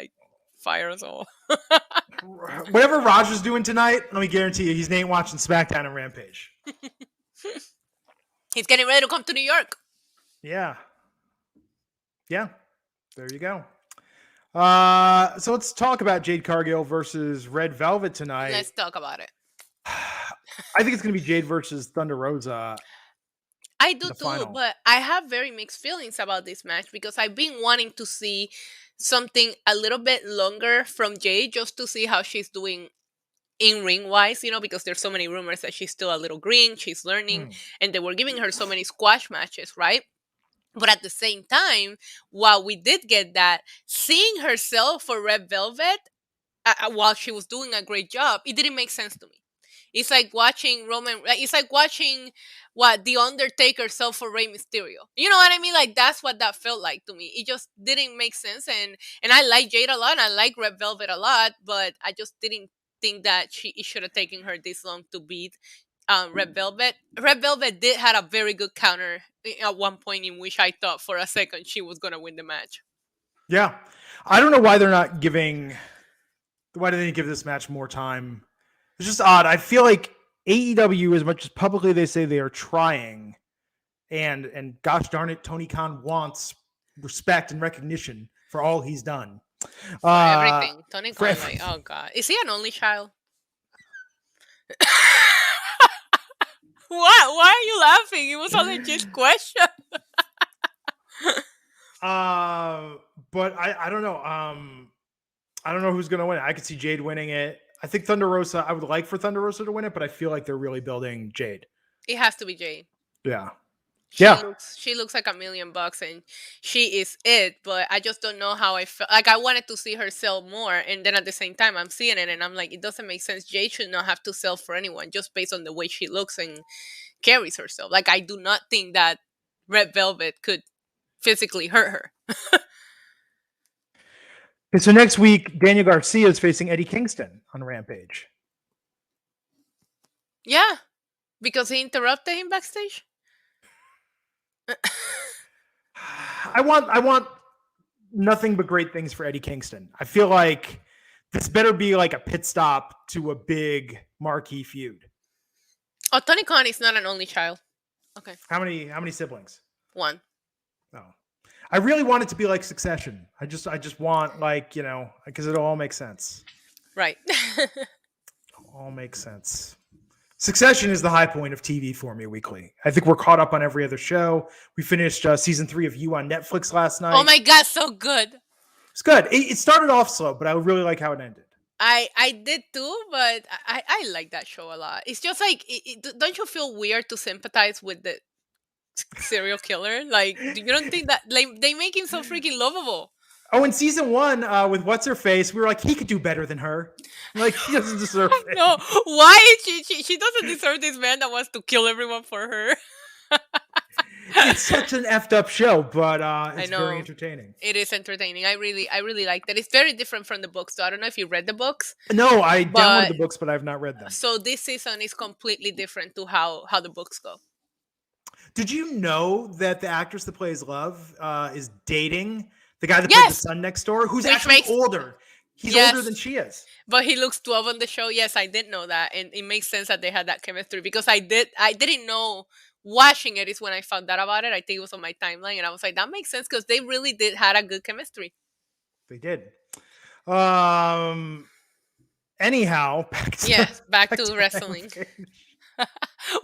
fire us all. Whatever Raj is doing tonight, let me guarantee you, he's ain't watching SmackDown and Rampage. He's getting ready to come to New York. Yeah. There you go. So let's talk about Jade Cargill versus Red Velvet tonight. Let's talk about it. I think it's gonna be Jade versus Thunder Rosa. I do too, but I have very mixed feelings about this match because I've been wanting to see something a little bit longer from Jade just to see how she's doing in ring wise, because there's so many rumors that she's still a little green, she's learning, and they were giving her so many squash matches, right? But at the same time, while we did get that, seeing herself for Red Velvet while she was doing a great job, it didn't make sense to me. It's like watching The Undertaker sell for Rey Mysterio. You know what I mean? Like, that's what that felt like to me. It just didn't make sense. And I like Jade a lot, and I like Red Velvet a lot, but I just didn't think that it should have taken her this long to beat Red Velvet. Red Velvet did had a very good counter at one point in which I thought for a second she was going to win the match. Yeah. I don't know why they didn't give this match more time. It's just odd. I feel like AEW, as much as publicly they say they are trying, and gosh darn it, Tony Khan wants respect and recognition for all he's done. For everything. Tony Khan, oh God. Is he an only child? Why are you laughing? It was a legit question. But I don't know. I don't know who's going to win it. I could see Jade winning it. I think Thunder Rosa, I would like for Thunder Rosa to win it, but I feel like they're really building Jade. It has to be Jade. Yeah. She looks like $1 million and she is it, but I just don't know how I felt. Like, I wanted to see her sell more, and then at the same time I'm seeing it and I'm like, it doesn't make sense. Jade should not have to sell for anyone just based on the way she looks and carries herself. Like, I do not think that Red Velvet could physically hurt her. Okay, so next week, Daniel Garcia is facing Eddie Kingston on Rampage. Yeah, because he interrupted him backstage. I want nothing but great things for Eddie Kingston. I feel like this better be like a pit stop to a big marquee feud. Oh, Tony Khan is not an only child. Okay. How many siblings? One. I really want it to be like Succession. I just want like, because it'll all make sense. Right. All makes sense. Succession is the high point of TV for me weekly. I think we're caught up on every other show. We finished season 3 of You on Netflix last night. Oh my God, so good. It's good. It started off slow, but I really like how it ended. I did too, but I like that show a lot. It's just like, don't you feel weird to sympathize with the serial killer? Like, you don't think that they make him so freaking lovable? Oh, in season 1, with What's Her Face, we were like, he could do better than her. Like, he doesn't deserve it. No, why she doesn't deserve this man that wants to kill everyone for her. It's such an effed up show, but it's very entertaining. It is entertaining. I really like that. It's very different from the books. So I don't know if you read the books. No, I downloaded the books, but I have not read them. So this season is completely different to how the books go. Did you know that the actress that plays Love is dating the guy that played the son next door, who's actually older? He's older than she is. But he looks 12 on the show. Yes, I did know that. And it makes sense that they had that chemistry because I didn't know. Watching it is when I found out about it. I think it was on my timeline. And I was like, that makes sense because they really did had a good chemistry. They did. Anyhow, back to wrestling.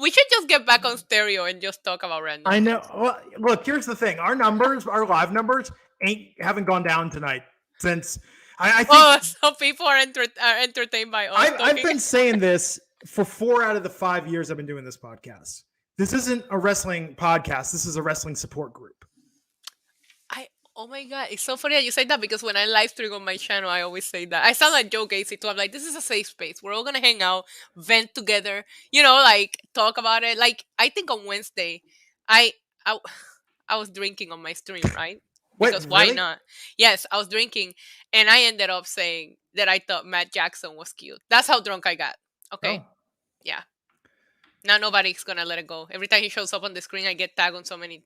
We should just get back on stereo and just talk about random. I know. Well, look, here's the thing. Our live numbers haven't gone down tonight since I think some people are entertained by us. I've been saying this for 4 out of the 5 years I've been doing this podcast. This isn't a wrestling podcast. This is a wrestling support group. Oh my God, it's so funny that you say that because when I live stream on my channel, I always say that. I sound like Joe Gacy too. I'm like, this is a safe space. We're all gonna hang out, vent together, like talk about it. Like I think on Wednesday, I was drinking on my stream, right? Because why not? Yes, I was drinking, and I ended up saying that I thought Matt Jackson was cute. That's how drunk I got. Okay, yeah. Now nobody's gonna let it go. Every time he shows up on the screen, I get tagged on so many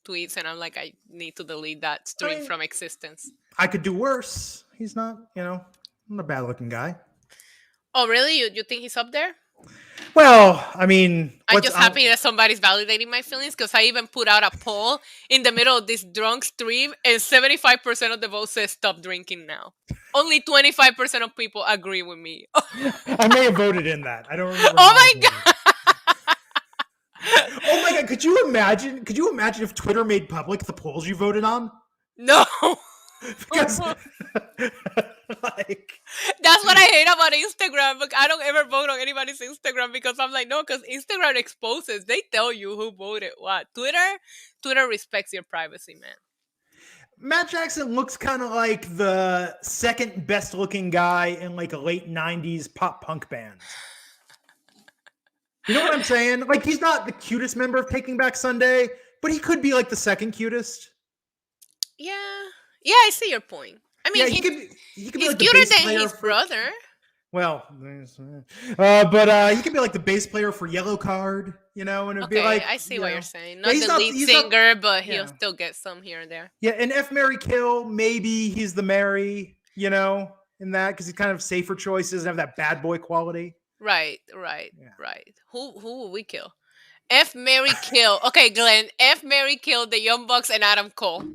tweets, and I'm like, I need to delete that stream from existence. I could do worse. He's not, not a bad-looking guy. Oh, really? You think he's up there? Well, I mean, I'm just happy that somebody's validating my feelings because I even put out a poll in the middle of this drunk stream, and 75% of the vote says stop drinking now. Only 25% of people agree with me. I may have voted in that. I don't remember. Oh my God. Oh my God, could you imagine if Twitter made public the polls you voted on? No. Because that's what I hate about Instagram. But I don't ever vote on anybody's Instagram because I'm like, no, because Instagram exposes. They tell you who voted what. Twitter respects your privacy, man. Matt Jackson looks kind of like the second best looking guy in like a late 90s pop punk band. You know what I'm saying? Like, he's not the cutest member of Taking Back Sunday, but he could be like the second cutest. Yeah, I see your point. I mean, he could be he's like the cuter bass than player his brother. Well, but he could be like the bass player for Yellow Card, and it'd be like. I see what you're saying. Not the lead singer, but he'll still get some here and there. Yeah, and F, Marry, Kill, maybe he's the Mary, in that because he's kind of safer choice, doesn't have that bad boy quality. Right. Who will we kill? F, Marry, Kill. Okay, Glenn. F, Marry, Kill the Young Bucks and Adam Cole.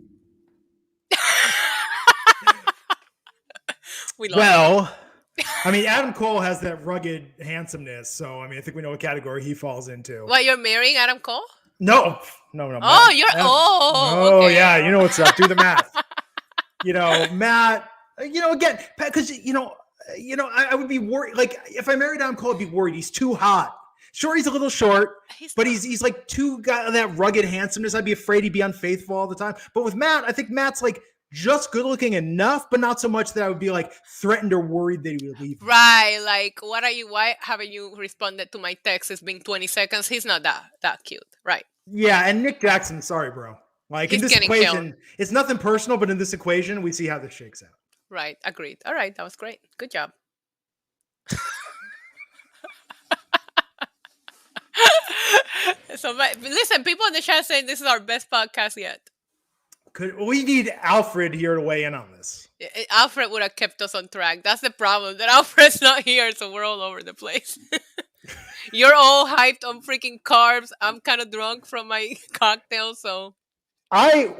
I mean, Adam Cole has that rugged handsomeness, so I think we know what category he falls into. What, you're marrying Adam Cole? No. Oh, okay. Yeah, you know what's up. Do the math. Matt. Again, because I would be worried. Like, if I married Adam Cole, I'd be worried. He's too hot. Sure, he's a little short, but he's like too got that rugged handsomeness. I'd be afraid he'd be unfaithful all the time. But with Matt, I think Matt's like just good looking enough, but not so much that I would be like threatened or worried that he would leave. Right. Like, why haven't you responded to my text? It's been 20 seconds. He's not that cute. Right. Yeah. And Nick Jackson, sorry, bro. Like, in this equation, it's nothing personal, but in this equation, we see how this shakes out. Right. Agreed. All right. That was great. Good job. So, listen, people in the chat saying this is our best podcast yet. We need Alfred here to weigh in on this. Alfred would have kept us on track. That's the problem. That Alfred's not here, so we're all over the place. You're all hyped on freaking carbs. I'm kind of drunk from my cocktail, so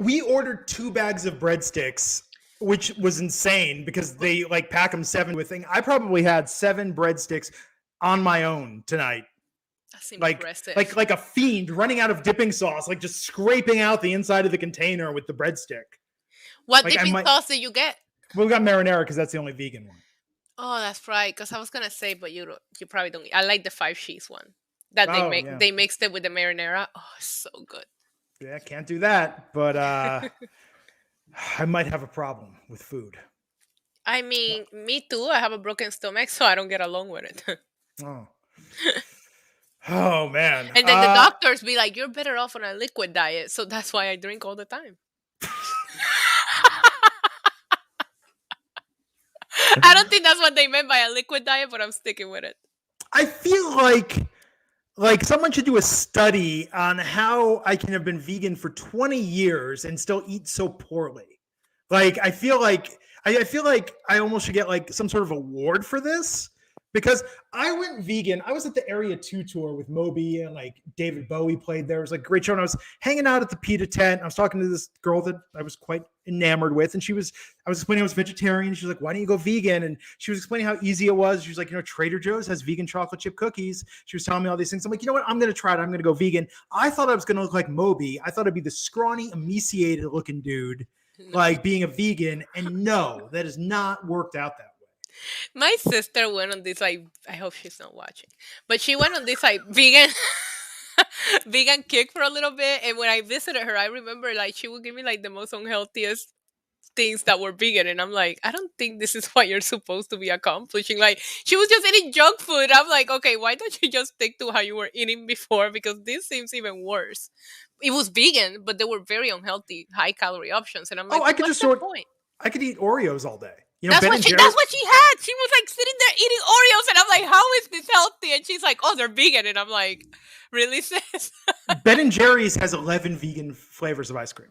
We ordered 2 bags of breadsticks, which was insane because they like pack them 7 with thing. I probably had 7 breadsticks on my own tonight. That's Like impressive. like a fiend running out of dipping sauce, like just scraping out the inside of the container with the breadstick. What Like I dipping might sauce did you get? we got marinara because that's the only vegan one. Oh, that's right. Because I was gonna say, but you probably don't. I like the 5 cheese one that they Oh make. yeah. They mixed it with the marinara. Oh, it's so good. Yeah, can't do that. But I might have a problem with food. I mean, me too. I have a broken stomach, so I don't get along with it. Oh. Oh man. And then the doctors be like, "You're better off on a liquid diet," so that's why I drink all the time. I don't think that's what they meant by a liquid diet, but I'm sticking with it. I feel like someone should do a study on how I can have been vegan for 20 years and still eat so poorly. Like I feel like I almost should get like some sort of award for this because I went vegan. I was at the Area 2 tour with Moby and like David Bowie played there. It was like a great show. And I was hanging out at the PETA tent. I was talking to this girl that I was quite enamored with. And I was explaining I was vegetarian. She was like, why don't you go vegan? And she was explaining how easy it was. She was like, Trader Joe's has vegan chocolate chip cookies. She was telling me all these things. I'm like, you know what? I'm going to try it. I'm going to go vegan. I thought I was going to look like Moby. I thought I'd be the scrawny, emaciated looking dude, like being a vegan. And no, that has not worked out that way. My sister went on this like I hope she's not watching, but she went on this like vegan vegan kick for a little bit. And when I visited her, I remember like she would give me like the most unhealthiest things that were vegan, and I'm like, I don't think this is what you're supposed to be accomplishing. Like she was just eating junk food. I'm like, okay, why don't you just stick to how you were eating before? Because this seems even worse. It was vegan, but they were very unhealthy, high calorie options, and I'm like, Oh, I could what's just the point? I could eat Oreos all day. That's Ben what and she. Jerry. That's what she had. She was like sitting there eating Oreos, and I'm like, "How is this healthy?" And she's like, "Oh, they're vegan." And I'm like, "Really, sis?" Ben and Jerry's has 11 vegan flavors of ice cream.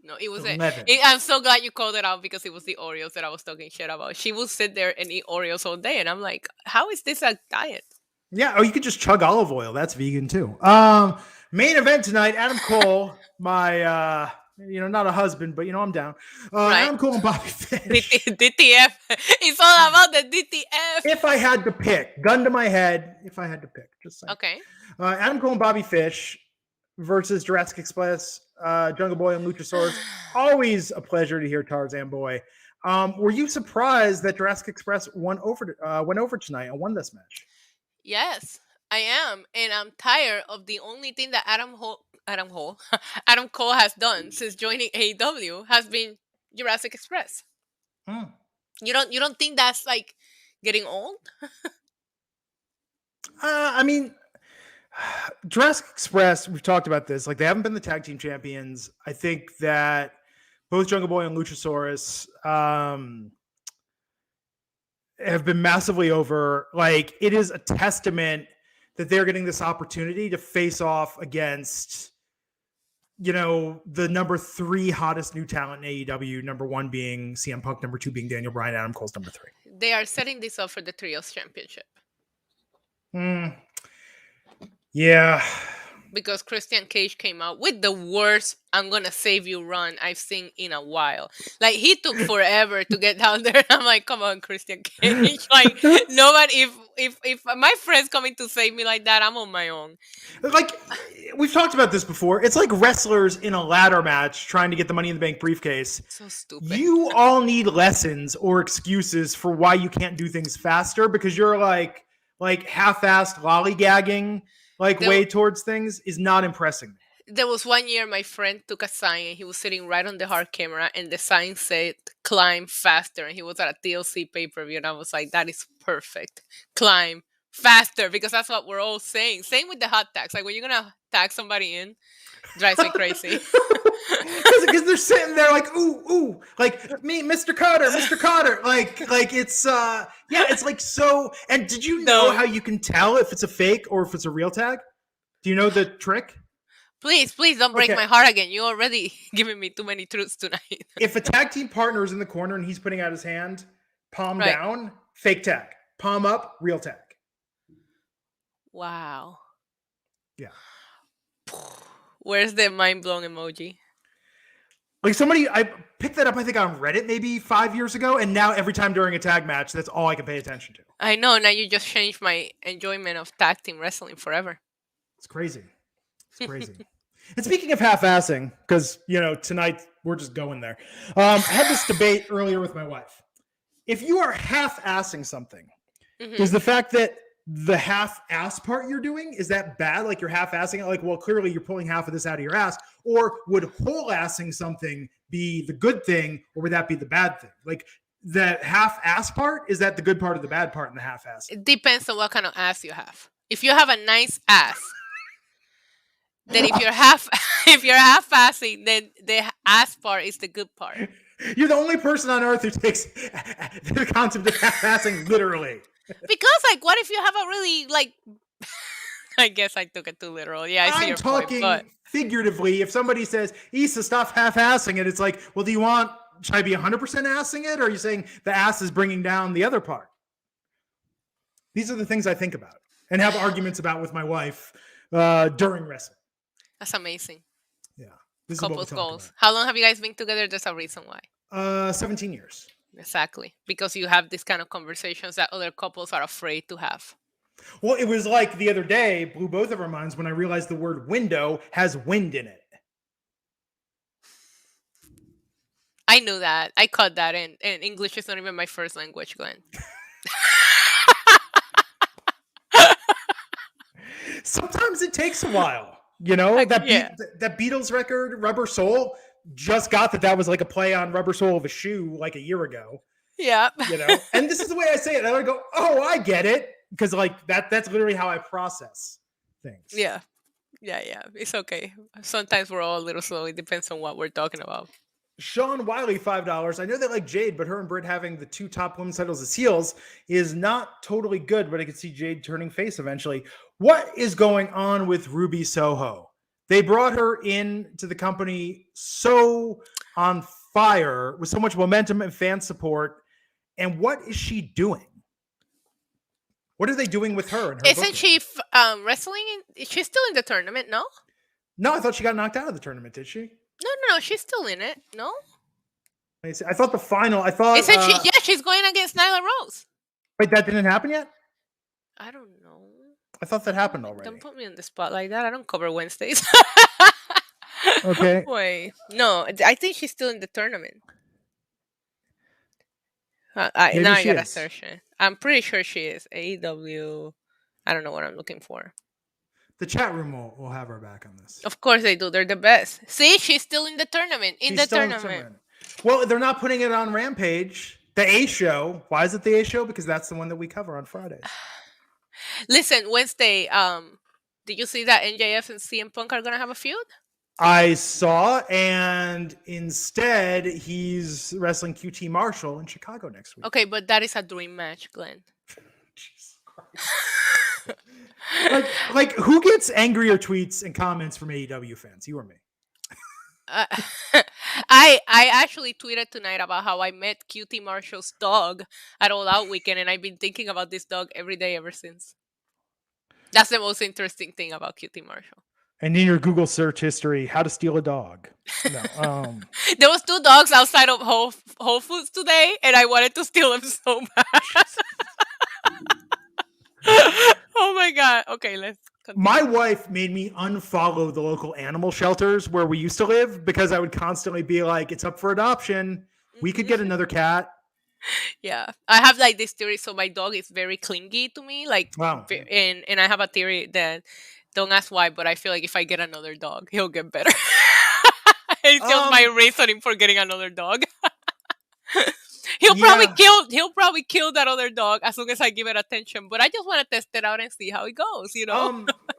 No, it was it. 11. I'm so glad you called it out because it was the Oreos that I was talking shit about. She will sit there and eat Oreos all day, and I'm like, "How is this a diet?" Yeah. Oh, you could just chug olive oil. That's vegan too. Main event tonight. Adam Cole, my not a husband, but I'm down. Right? Adam Cole and Bobby Fish. DTF. It's all about the DTF. If I had to pick, gun to my head, if I had to pick, just saying. Okay. Adam Cole and Bobby Fish versus Jurassic Express, Jungle Boy and Luchasaurus. Always a pleasure to hear Tarzan Boy. Were you surprised that Jurassic Express went over tonight and won this match? Yes, I am, and I'm tired of the only thing that Adam Cole has done since joining AEW has been Jurassic Express. You don't think that's like getting old? I mean, Jurassic Express, we've talked about this. Like, they haven't been the tag team champions. I think that both Jungle Boy and Luchasaurus have been massively over. Like, it is a testament that they're getting this opportunity to face off against, the number 3 hottest new talent in AEW. Number 1 being CM Punk, number 2 being Daniel Bryan, Adam Cole's number 3. They are setting this up for the Trios Championship. Yeah. Because Christian Cage came out with the worst "I'm gonna save you" run I've seen in a while. Like, he took forever to get down there. I'm like, come on, Christian Cage. Like, nobody. If my friend's coming to save me like that, I'm on my own. Like, we've talked about this before. It's like wrestlers in a ladder match trying to get the Money in the Bank briefcase. So stupid. You all need lessons or excuses for why you can't do things faster because you're like half-assed lollygagging way towards things is not impressing me. There was one year my friend took a sign and he was sitting right on the hard camera and the sign said "Climb faster," and he was at a TLC pay-per-view and I was like, that is perfect. Climb faster, because that's what we're all saying. Same with the hot tags. Like, when you're gonna tag somebody in, drives me crazy. Because they're sitting there like, ooh, like, me, Mr. Carter, like it's it's like so. And did you know how you can tell if it's a fake or if it's a real tag? Do you know the trick? Please don't break my heart again. You already giving me too many truths tonight. If a tag team partner is in the corner and he's putting out his hand, palm down, fake tag. Palm up, real tag. Wow. Yeah. Where's the mind blown emoji? Like I picked that up, I think on Reddit maybe 5 years ago, and now every time during a tag match, that's all I can pay attention to. I know. Now you just changed my enjoyment of tag team wrestling forever. It's crazy. It's crazy. And speaking of half-assing, because, tonight we're just going there. I had this debate earlier with my wife. If you are half-assing something, is the fact that the half-ass part you're doing, is that bad? Like you're half-assing it? Like, well, clearly you're pulling half of this out of your ass. Or would whole-assing something be the good thing, or would that be the bad thing? Like the half-ass part, is that the good part or the bad part in the half-ass? It depends on what kind of ass you have. If you have a nice ass, then if you're half-assing, then the ass part is the good part. You're the only person on earth who takes the concept of half-assing literally. Because, like, what if you have a really, like, I guess I took it too literal. Yeah, I see your point. I'm talking figuratively. If somebody says, Issa, stop half-assing it, it's like, well, should I be 100% assing it? Or are you saying the ass is bringing down the other part? These are the things I think about and have arguments about with my wife during wrestling. That's amazing. Yeah. Couples goals. How long have you guys been together? There's a reason why. 17 years. Exactly. Because you have these kind of conversations that other couples are afraid to have. Well, it was like the other day, blew both of our minds when I realized the word window has wind in it. I knew that. I caught that. And English is not even my first language, Glenn. Sometimes it takes a while. That Beatles record, Rubber Soul, just got that was like a play on Rubber Soul of a Shoe like a year ago. Yeah. And this is the way I say it. I go, oh, I get it. Because like that's literally how I process things. Yeah. It's okay. Sometimes we're all a little slow. It depends on what we're talking about. Sean Wiley, $5. I know they like Jade, but her and Britt having the 2 top women's titles as heels is not totally good, but I could see Jade turning face eventually. What is going on with Ruby Soho? They brought her into the company so on fire with so much momentum and fan support. And what is she doing? What are they doing with her? And her Isn't she wrestling? She's still in the tournament, no? No, I thought she got knocked out of the tournament, did she? No, she's still in it. No? I thought the final, Isn't she? Yeah, she's going against Nyla Rose. Wait, that didn't happen yet? I don't know. I thought that happened already. Don't put me on the spot like that. I don't cover Wednesdays. Okay. Wait. No, I think she's still in the tournament. Now I got a search. I'm pretty sure she is. AEW. I don't know what I'm looking for. The chat room will have her back on this. Of course they do. They're the best. See, she's still in the tournament. In the tournament. Well, they're not putting it on Rampage. The A show. Why is it the A show? Because that's the one that we cover on Fridays. Listen, Wednesday. Did you see that MJF and CM Punk are gonna have a feud? I saw, and instead he's wrestling QT Marshall in Chicago next week. Okay, but that is a dream match, Glenn. Jesus Christ. like who gets angrier tweets and comments from AEW fans? You or me? I actually tweeted tonight about how I met QT Marshall's dog at All Out Weekend, and I've been thinking about this dog every day ever since. That's the most interesting thing about QT Marshall. And in your Google search history, how to steal a dog. No, there was 2 dogs outside of Whole Foods today, and I wanted to steal them so bad. Oh my God. Okay, let's continue. My wife made me unfollow the local animal shelters where we used to live because I would constantly be like, it's up for adoption. We could get another cat. Yeah. I have like this theory. So my dog is very clingy to me. Like, wow. And I have a theory that, don't ask why, but I feel like if I get another dog, he'll get better. It's just my reasoning for getting another dog. He'll probably kill that other dog as long as I give it attention. But I just want to test it out and see how it goes,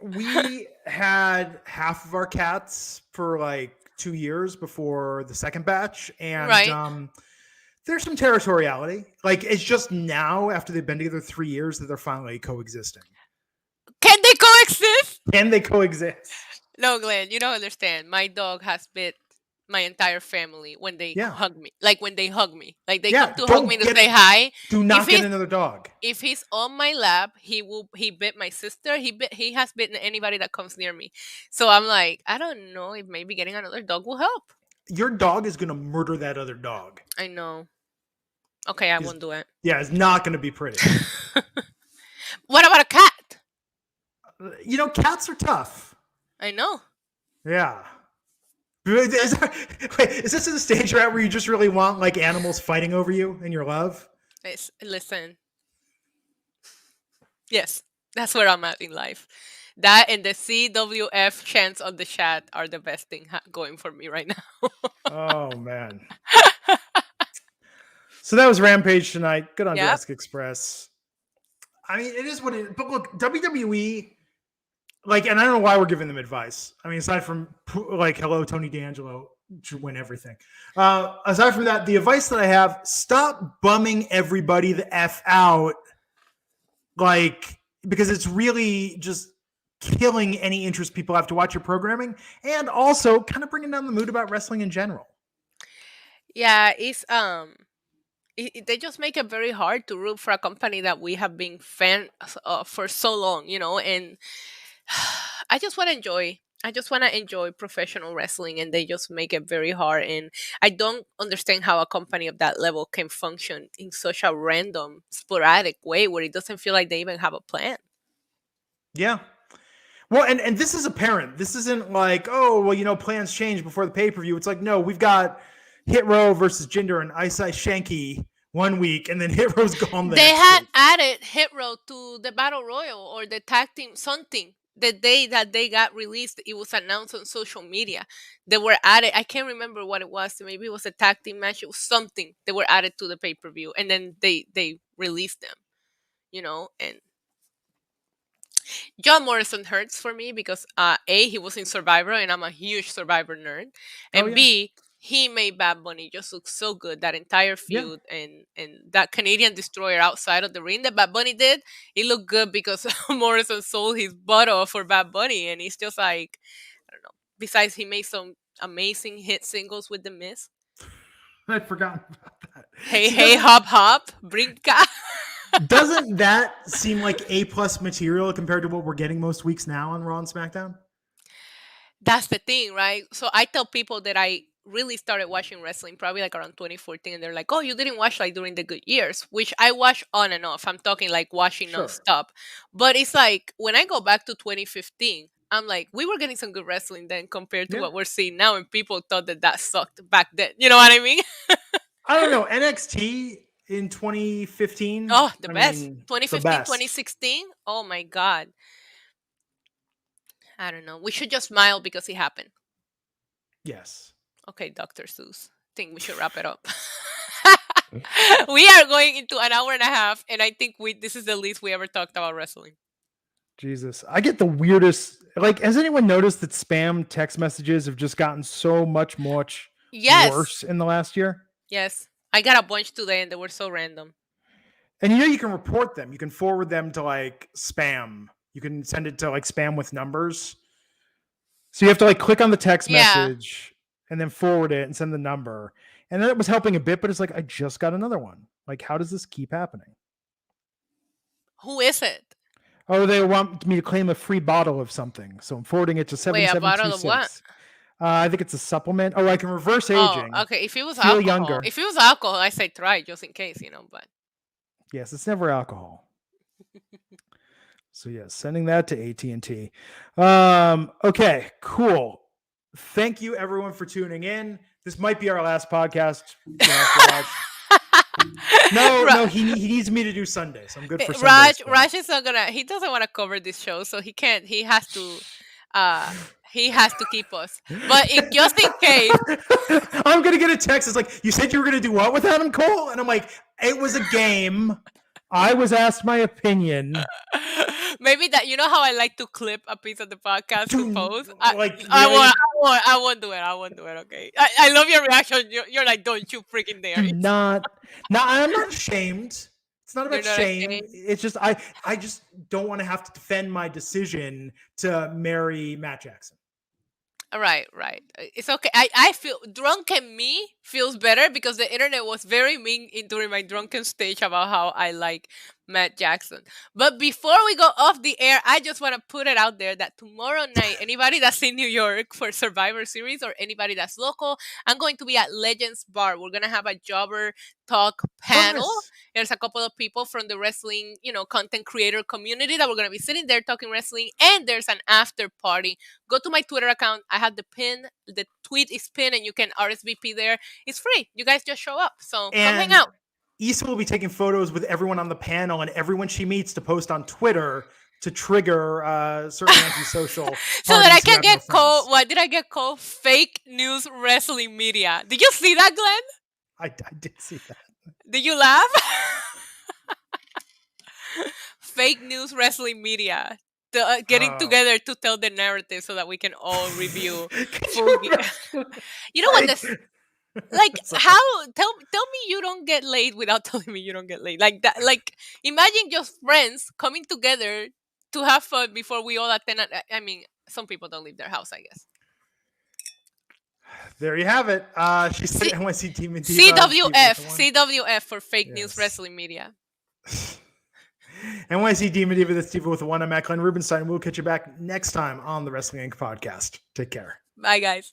We had half of our cats for like 2 years before the second batch. And there's some territoriality. Like it's just now after they've been together 3 years that they're finally coexisting. Can they coexist? Can they coexist? No, Glenn, you don't understand. My dog has bit my entire family when they hug me. Like when they hug me. Like they come to hug me to say hi. Do not get another dog. If he's on my lap, he bit my sister. He has bitten anybody that comes near me. So I'm like, I don't know if maybe getting another dog will help. your dog is going to murder that other dog. I know. Okay, I won't do it. Yeah, it's not going to be pretty. What about a cat? Cats are tough. I know. Yeah. Is this the stage you're at where you just really want like animals fighting over you in your love? Listen. Yes, that's where I'm at in life. That and the CWF chants on the chat are the best thing going for me right now. Oh, man. So that was Rampage tonight. Good on Jurassic Express. I mean, it is what it is. But look, WWE, and I don't know why we're giving them advice. I mean, aside from, hello, Tony D'Angelo should win everything. Aside from that, the advice that I have, stop bumming everybody the F out. Because it's really just killing any interest people have to watch your programming, and also kind of bringing down the mood about wrestling in general. Yeah, it's they just make it very hard to root for a company that we have been fans for so long, and I just want to enjoy professional wrestling, and they just make it very hard. And I don't understand how a company of that level can function in such a random, sporadic way where it doesn't feel like they even have a plan. Yeah. Well, and this is apparent. This isn't like, plans change before the pay-per-view. It's like, no, we've got Hit Row versus Jinder and Ice Shanky 1 week, and then Hit Row's gone the They next had week. added Hit Row to the Battle Royal or the tag team something. The day that they got released, it was announced on social media. They were added. I can't remember what it was. Maybe it was a tag team match. It was something. They were added to the pay-per-view, and then they released them. And John Morrison hurts for me because A, he was in Survivor, and I'm a huge Survivor nerd, and B, he made Bad Bunny just look so good. That entire feud and that Canadian Destroyer outside of the ring that Bad Bunny did, it looked good because Morrison sold his butt off for Bad Bunny, and he's just like, I don't know. Besides, he made some amazing hit singles with The Miz. I'd forgotten about that. Hey, hop, hop, brinca. Doesn't that seem like A+ material compared to what we're getting most weeks now on Raw and SmackDown? That's the thing, right? So I tell people that I really started watching wrestling probably around 2014, and they're like, oh, you didn't watch during the good years, which I watch on and off. I'm talking watching nonstop. But it's like when I go back to 2015, I'm like, we were getting some good wrestling then compared to what we're seeing now, and people thought that sucked back then. You know what I mean? I don't know. NXT in 2015. Oh, the best. 2015, 2016. Oh my God. I don't know. We should just smile because it happened. Yes. Okay, Dr. Seuss. I think we should wrap it up. We are going into an hour and a half, and I think this is the least we ever talked about wrestling. Jesus. I get the weirdest. Has anyone noticed that spam text messages have just gotten so much worse in the last year? Yes. I got a bunch today, and they were so random. And you can report them. You can forward them to spam. You can send it to spam with numbers. So you have to click on the text message and then forward it and send the number. And then it was helping a bit, but it's I just got another one. How does this keep happening? Who is it? Oh, they want me to claim a free bottle of something. So I'm forwarding it to 7726. Wait, a bottle of what? I think it's a supplement. Oh, I can reverse aging. Oh, okay. If it was alcohol, younger. If it was alcohol, I say try it just in case, but. Yes, it's never alcohol. So sending that to AT&T. Okay, cool. Thank you everyone for tuning in. This might be our last podcast. No, he needs me to do Sunday, so I'm good for Sunday. Raj is not gonna. He doesn't want to cover this show, so he can't. He has to. He has to keep us. But just in case, I'm gonna get a text. It's you said you were gonna do what with Adam Cole, and I'm like, it was a game. I was asked my opinion. Maybe that how I like to clip a piece of the podcast to post. I won't do it. I won't do it. Okay. I love your reaction. You're like, don't you freaking dare! I'm not ashamed. It's not about shame. It's just I just don't want to have to defend my decision to marry Matt Jackson. Right. It's okay. I feel drunken me feels better because the internet was very mean during my drunken stage about how I like Matt Jackson. But before we go off the air, I just want to put it out there that tomorrow night, anybody that's in New York for Survivor Series or anybody that's local, I'm going to be at Legends Bar. We're going to have a jobber talk panel. Nice. There's a couple of people from the wrestling, content creator community that we're going to be sitting there talking wrestling, and there's an after party. Go to my Twitter account. I have the tweet is pinned, and you can RSVP there. It's free. You guys just show up. So come hang out. Issa will be taking photos with everyone on the panel and everyone she meets to post on Twitter to trigger certain antisocial so that I parties who can have get no called. friends. What did I get called? Fake news wrestling media. Did you see that, Glenn? I did see that. Did you laugh? Fake news wrestling media. Getting together to tell the narrative so that we can all review. You know what? How tell me you don't get laid without telling me you don't get laid, like that. Like, imagine just friends coming together to have fun before we all attend. I mean, some people don't leave their house, I guess. There you have it. She said NYC Demon Diva. CWF for fake news wrestling media. NYC Demon Diva, that's Diva with one. I'm Glenn Rubenstein. We'll catch you back next time on the Wrestling Inc. podcast. Take care. Bye, guys.